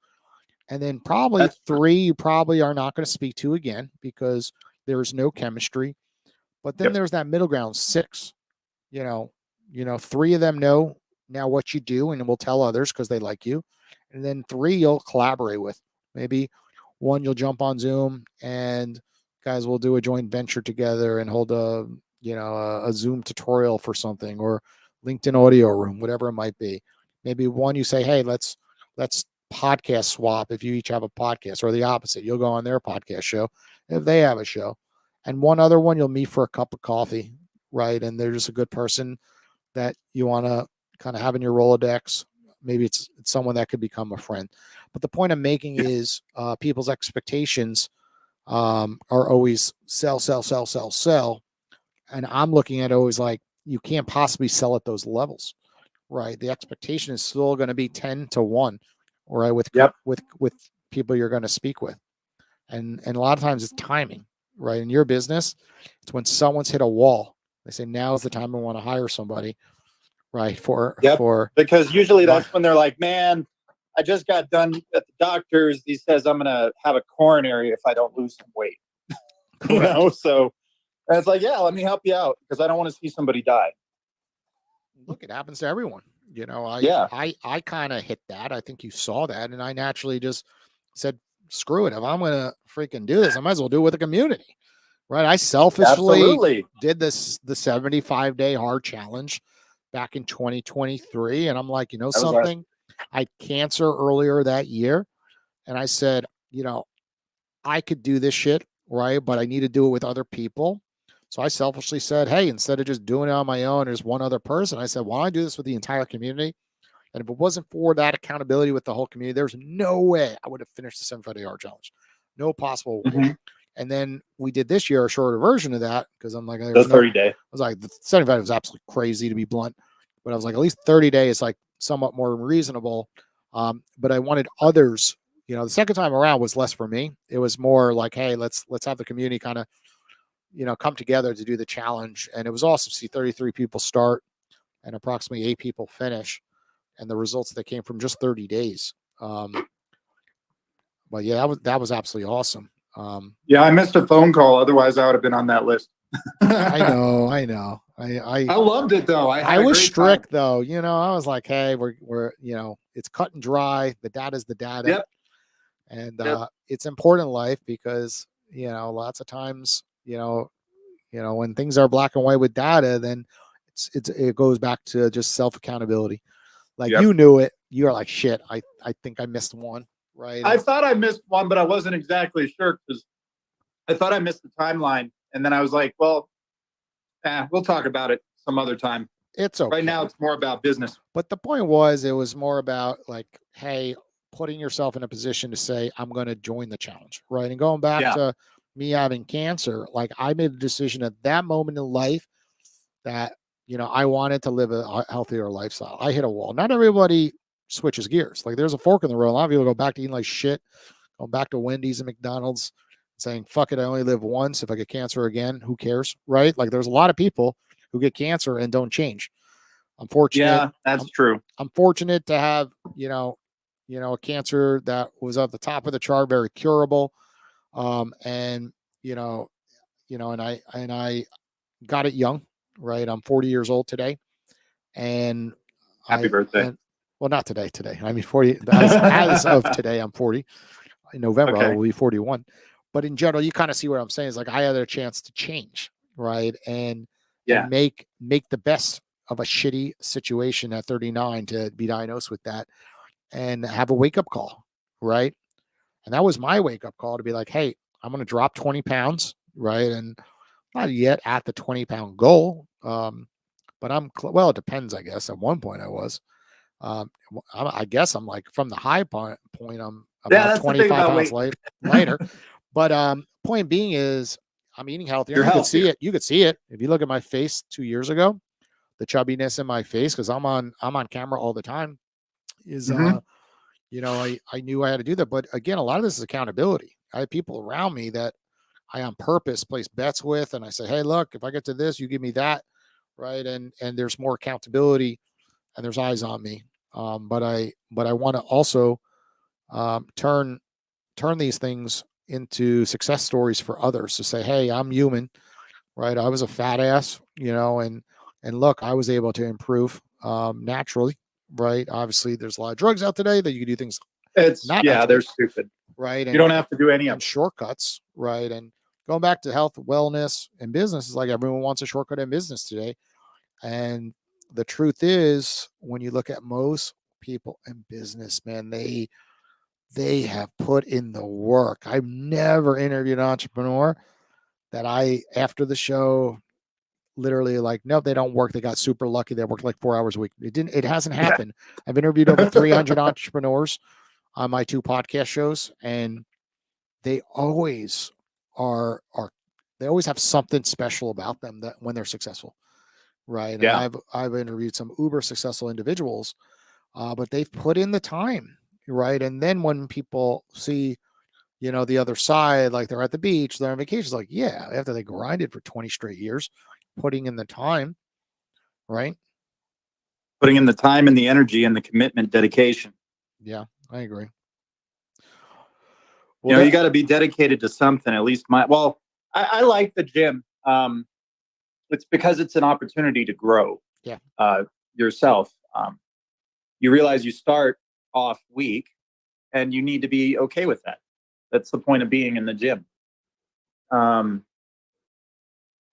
And then probably three, you probably are not going to speak to again because there is no chemistry. But then there's that middle ground, 6, you know, 3 of them know now what you do and will tell others because they like you. And then 3 you'll collaborate with. Maybe 1 you'll jump on Zoom and guys will do a joint venture together and hold a Zoom tutorial for something, or LinkedIn audio room, whatever it might be. Maybe 1 you say, hey, let's podcast swap if you each have a podcast, or the opposite. You'll go on their podcast show if they have a show. And 1 other one you'll meet for a cup of coffee, right? And they're just a good person that you want to kind of have in your Rolodex. Maybe it's someone that could become a friend. But the point I'm making is people's expectations are always sell. And I'm looking at it always like you can't possibly sell at those levels, right? The expectation is still going to be 10-1, right? With people you're going to speak with. And a lot of times it's timing, right? In your business, it's when someone's hit a wall. They say, now's the time I want to hire somebody, right? Because usually that's when they're like, man, I just got done at the doctor's. He says I'm going to have a coronary if I don't lose some weight. You know, so and it's like, yeah, let me help you out because I don't want to see somebody die. Look, it happens to everyone. You know, I kind of hit that. I think you saw that. And I naturally just said, screw it. If I'm going to freaking do this, I might as well do it with the community, right? I selfishly did the 75-day hard challenge back in 2023. And I'm like, you know something? I had cancer earlier that year. And I said, you know, I could do this shit right? But I need to do it with other people. So I selfishly said, hey, instead of just doing it on my own, there's one other person. I said, why don't I do this with the entire community? And if it wasn't for that accountability with the whole community, there's no way I would have finished the 75-day challenge. No possible way. Mhm. And then we did this year a shorter version of that because I'm like, The there's no, 30-day. I was like, the 75 was absolutely crazy to be blunt, but I was like, at least 30 days, like somewhat more reasonable. But I wanted others, the second time around was less for me. It was more like, hey, let's have the community kind of, come together to do the challenge. And it was awesome to see 33 people start and approximately 8 people finish, and the results that came from just 30 days. But yeah, that was absolutely awesome. Yeah, I missed a phone call. Otherwise, I would have been on that list. I know. I loved it though. I had I a was great strict time. though. I was like, hey, we're it's cut and dry. The data's the data. Yep. And Yep. it's important in life because, lots of times, when things are black and white with data, then it goes back to just self accountability. Like Yep. you knew it. You're like, shit, I think I missed one. Right. I thought I missed one, but I wasn't exactly sure because I thought I missed the timeline. And then I was like, well, we'll talk about it some other time. It's okay. Right now, it's more about business. But the point was, it was more about like, hey, putting yourself in a position to say, I'm going to join the challenge. Right. And going back to me having cancer, like I made a decision at that moment in life that, I wanted to live a healthier lifestyle. I hit a wall. Not everybody switches gears. Like there's a fork in the road. A lot of people go back to eating like shit, going back to Wendy's and McDonald's, saying, fuck it, I only live once. If I get cancer again, who cares? Right. Like there's a lot of people who get cancer and don't change. I'm fortunate. Yeah, that's true. I'm fortunate to have, a cancer that was at the top of the chart, very curable. And, and I got it young, right? I'm 40 years old today. And Happy birthday. Well, not today. I mean, 40 as of today, I'm 40. In November, I will be 41. But in general, you kind of see what I'm saying. Is like I had a chance to change, right? And make the best of a shitty situation at 39 to be diagnosed with that and have a wake up call, right? And that was my wake up call to be like, hey, I'm going to drop 20 pounds, right? And not yet at the 20-pound goal. But well, it depends, I guess. At one point I was. I guess I'm like from the high point, I'm about 25 pounds lighter. But point being is I'm eating healthier. You could see it. You could see it. If you look at my face 2 years ago, the chubbiness in my face, because I'm on camera all the time, is I knew I had to do that. But again, a lot of this is accountability. I had people around me that I on purpose place bets with, and I say, hey, look, if I get to this, you give me that, right? And there's more accountability and there's eyes on me. But I want to also turn these things into success stories for others to say, hey, I'm human, right? I was a fat ass, and look, I was able to improve naturally, right? Obviously, there's a lot of drugs out today that you can do things. They're stupid, right? And you don't have to do any of shortcuts, right? And going back to health, wellness, and business, is like everyone wants a shortcut in business today. And the truth is, when you look at most people in business, man, they have put in the work. I've never interviewed an entrepreneur that after the show, literally like, no, they don't work. They got super lucky. They worked like 4 hours a week. It hasn't happened. I've interviewed over 300 entrepreneurs on my 2 podcast shows, and they always they always have something special about them that when they're successful. Right. And I've interviewed some uber successful individuals, but they've put in the time. Right. And then when people see, the other side, like they're at the beach, they're on vacation, like, yeah, after they grinded for 20 straight years, putting in the time. Right. Putting in the time and the energy and the commitment, dedication. Yeah, I agree. Well, you got to be dedicated to something. At least I like the gym. It's because it's an opportunity to grow yourself. You realize you start off weak and you need to be okay with that. That's the point of being in the gym. I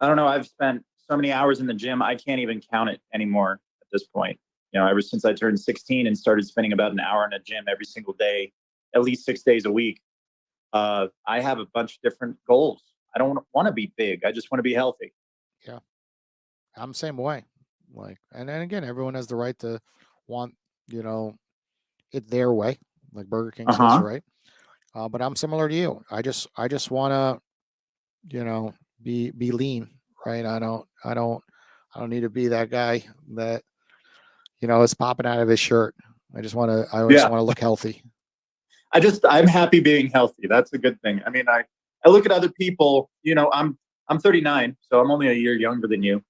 don't know. I've spent so many hours in the gym. I can't even count it anymore at this point. Ever since I turned 16 and started spending about an hour in a gym every single day, at least 6 days a week. I have a bunch of different goals. I don't want to be big. I just want to be healthy. Yeah. I'm the same way. Like, and then again, everyone has the right to want, it their way, like Burger King says, right? But I'm similar to you. I just want to, be lean, right? I don't need to be that guy that, is popping out of his shirt. I just Yeah. want to look healthy. I'm happy being healthy. That's a good thing. I mean, I look at other people, I'm 39, so I'm only a year younger than you.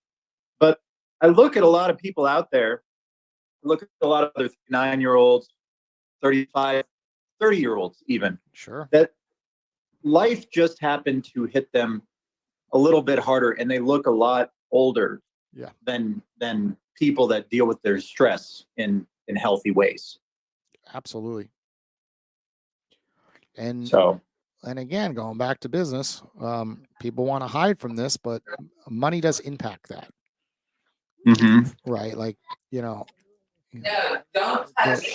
But I look at a lot of people out there, look at a lot of other 9-year-olds, 35, 30-year-olds even, Sure. that life just happened to hit them a little bit harder, and they look a lot older Yeah. than people that deal with their stress in healthy ways. Absolutely. And So, and again, going back to business, people want to hide from this, but money does impact that, right? Like,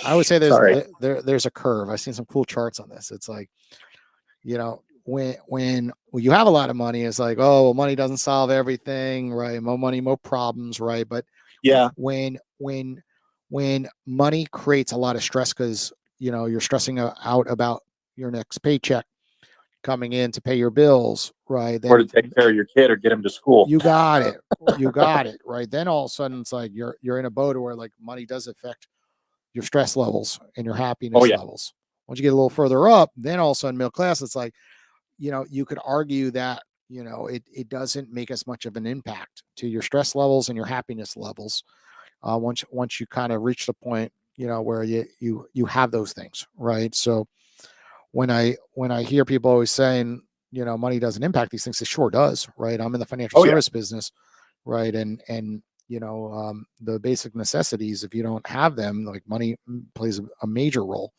I would say Sorry. there's a curve. I've seen some cool charts on this. It's like, when you have a lot of money, it's like, oh, well, money doesn't solve everything, right? More money, more problems, right? But Yeah. when money creates a lot of stress because you're stressing out about your next paycheck coming in to pay your bills, right? Or to Then take care of your kid or get him to school. you got it. You got it, right? Then all of a sudden it's like you're in a boat where like money does affect your stress levels and your happiness Oh, yeah. levels. Once you get a little further up, then all of a sudden middle class, it's like, you could argue that, it doesn't make as much of an impact to your stress levels and your happiness levels. Once you kind of reach the point, where you have those things, right? So when I hear people always saying, money doesn't impact these things, it sure does, right? I'm in the financial Oh, yeah. service business, right? And the basic necessities, if you don't have them, like money plays a major role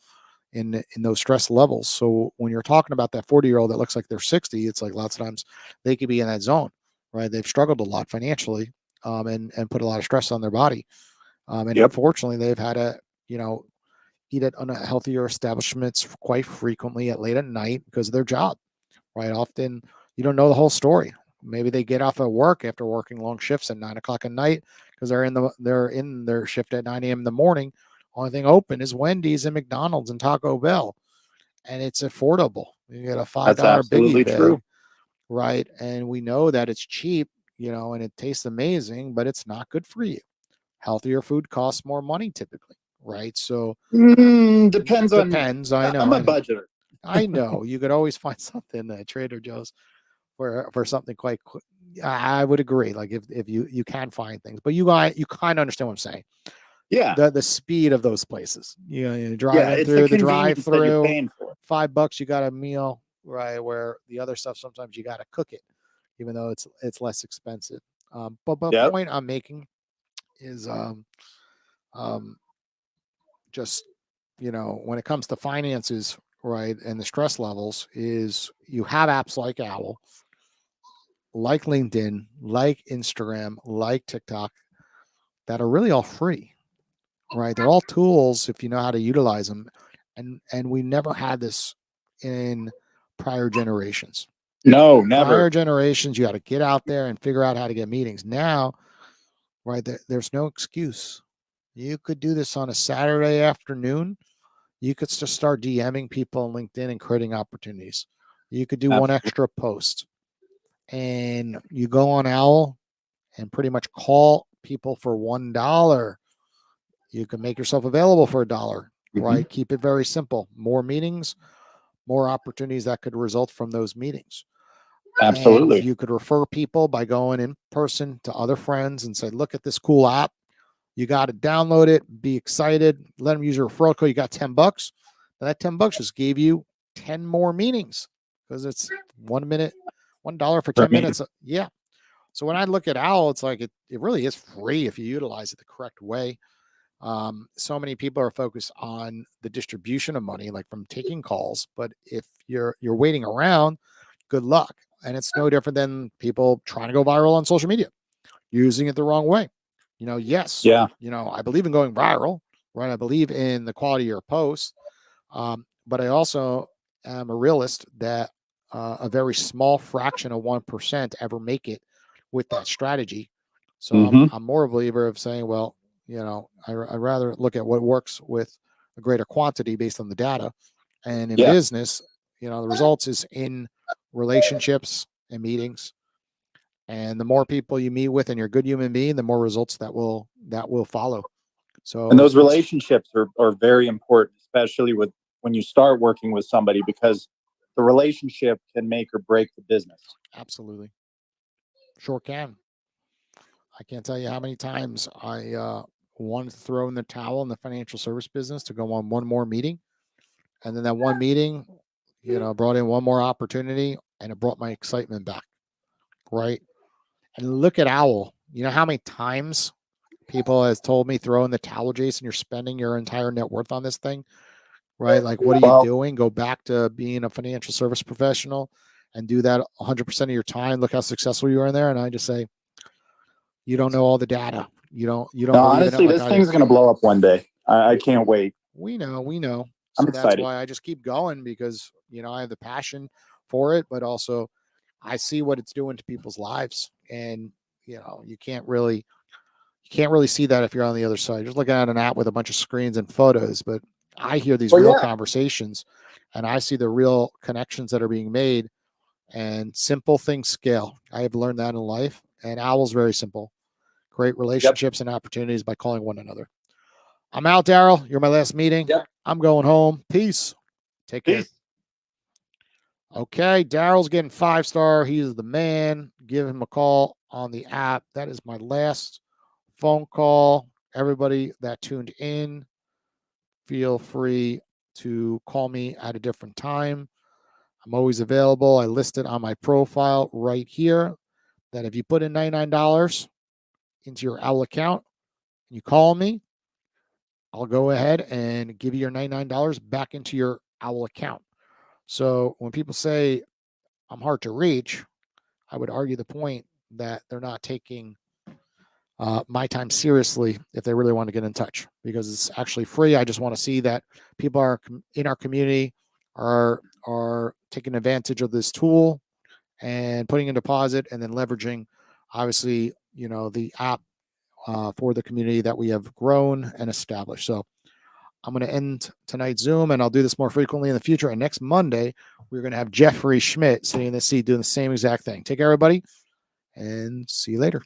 in those stress levels. So when you're talking about that 40-year-old that looks like they're 60, it's like lots of times they could be in that zone, right? They've struggled a lot financially, and put a lot of stress on their body. And Yep. unfortunately, they've had to, eat at unhealthier establishments quite frequently at late at night because of their job, right? Often you don't know the whole story. Maybe they get off at work after working long shifts at 9 o'clock at night because they're in their shift at 9 a.m. in the morning. Only thing open is Wendy's and McDonald's and Taco Bell, and it's affordable. You get a $5 That's absolutely biggie bag, true. right? And we know that it's cheap, and it tastes amazing, but it's not good for you. Healthier food costs more money typically, right? So Depends on. depends. I know. I'm a I know. budgeter. I know. You could always find something at Trader Joe's for something quite. I would agree. Like if you can find things, but you kind of understand what I'm saying. Yeah. The speed of those places. You drive Yeah. in It's through the the convenience that you're drive-through. paying for. $5, you got a meal, right? Where the other stuff sometimes you got to cook it, even though it's less expensive. But the Yep. point I'm making is um, just when it comes to finances, right, and the stress levels, is you have apps like Owl, like LinkedIn, like Instagram, like TikTok, that are really all free, right? They're all tools if you know how to utilize them, and we never had this in prior generations. No, never. Prior generations, you got to get out there and figure out how to get meetings. Now, right, there's no excuse. You could do this on a Saturday afternoon. You could just start DMing people on LinkedIn and creating opportunities. You could do one Absolutely. extra post, and you go on Owl and pretty much call people for $1. You can make yourself available for $1, right? Keep it very simple. More meetings, more opportunities that could result from those meetings. Absolutely. And you could refer people by going in person to other friends and say, look at this cool app. You got to download it, be excited, let them use your referral code. You got $10. Now that $10 just gave you 10 more meetings because it's 1 minute, $1 for 10 minutes. Yeah. So when I look at Owl, it's like it really is free if you utilize it the correct way. So many people are focused on the distribution of money, like from taking calls. But if you're waiting around, good luck. And it's no different than people trying to go viral on social media, using it the wrong way. Yes. Yeah. I believe in going viral, right? I believe in the quality of your posts. But I also am a realist that a very small fraction of 1% ever make it with that strategy. So I'm more a believer of saying, well, I'd rather look at what works with a greater quantity based on the data. And in Yeah. business, the results is in relationships and meetings. And the more people you meet with and you're a good human being, the more results that will follow. So And those relationships are very important, especially when you start working with somebody, because the relationship can make or break the business. Absolutely. Sure can. I can't tell you how many times I wanted to throw in the towel in the financial service business to go on one more meeting. And then that one meeting, brought in one more opportunity, and it brought my excitement back. Right. And look at Owwll. You know how many times people has told me, throw in the towel, Jason, you're spending your entire net worth on this thing, right? Like, what are you doing? Go back to being a financial service professional and do that 100% of your time. Look how successful you are in there. And I just say, you don't know all the data. You don't No, believe honestly, in it. this thing's going to blow up one day. I can't wait. We know. I'm So excited. that's why I just keep going, because, I have the passion for it, but also I see what it's doing to people's lives. And, you can't really see that if you're on the other side. Just looking at an app with a bunch of screens and photos, but I hear these real conversations, and I see the real connections that are being made, and simple things scale. I have learned that in life, and Owwll's very simple. Great relationships and opportunities by calling one another. I'm out, Daryl. You're my last meeting. Yep. I'm going home. Peace. Take care. Peace. Okay, Daryl's getting 5-star. He's the man. Give him a call on the app. That is my last phone call. Everybody that tuned in, feel free to call me at a different time. I'm always available. I listed on my profile right here that if you put in $99 into your Owwll account and you call me, I'll go ahead and give you your $99 back into your Owwll account. So when people say I'm hard to reach, I would argue the point that they're not taking my time seriously if they really want to get in touch, because it's actually free. I just want to see that people are in our community are taking advantage of this tool and putting a deposit, and then leveraging, obviously, the app for the community that we have grown and established. So I'm going to end tonight's Zoom, and I'll do this more frequently in the future. And next Monday, we're going to have Jeffrey Schmidt sitting in the seat doing the same exact thing. Take care, everybody, and see you later.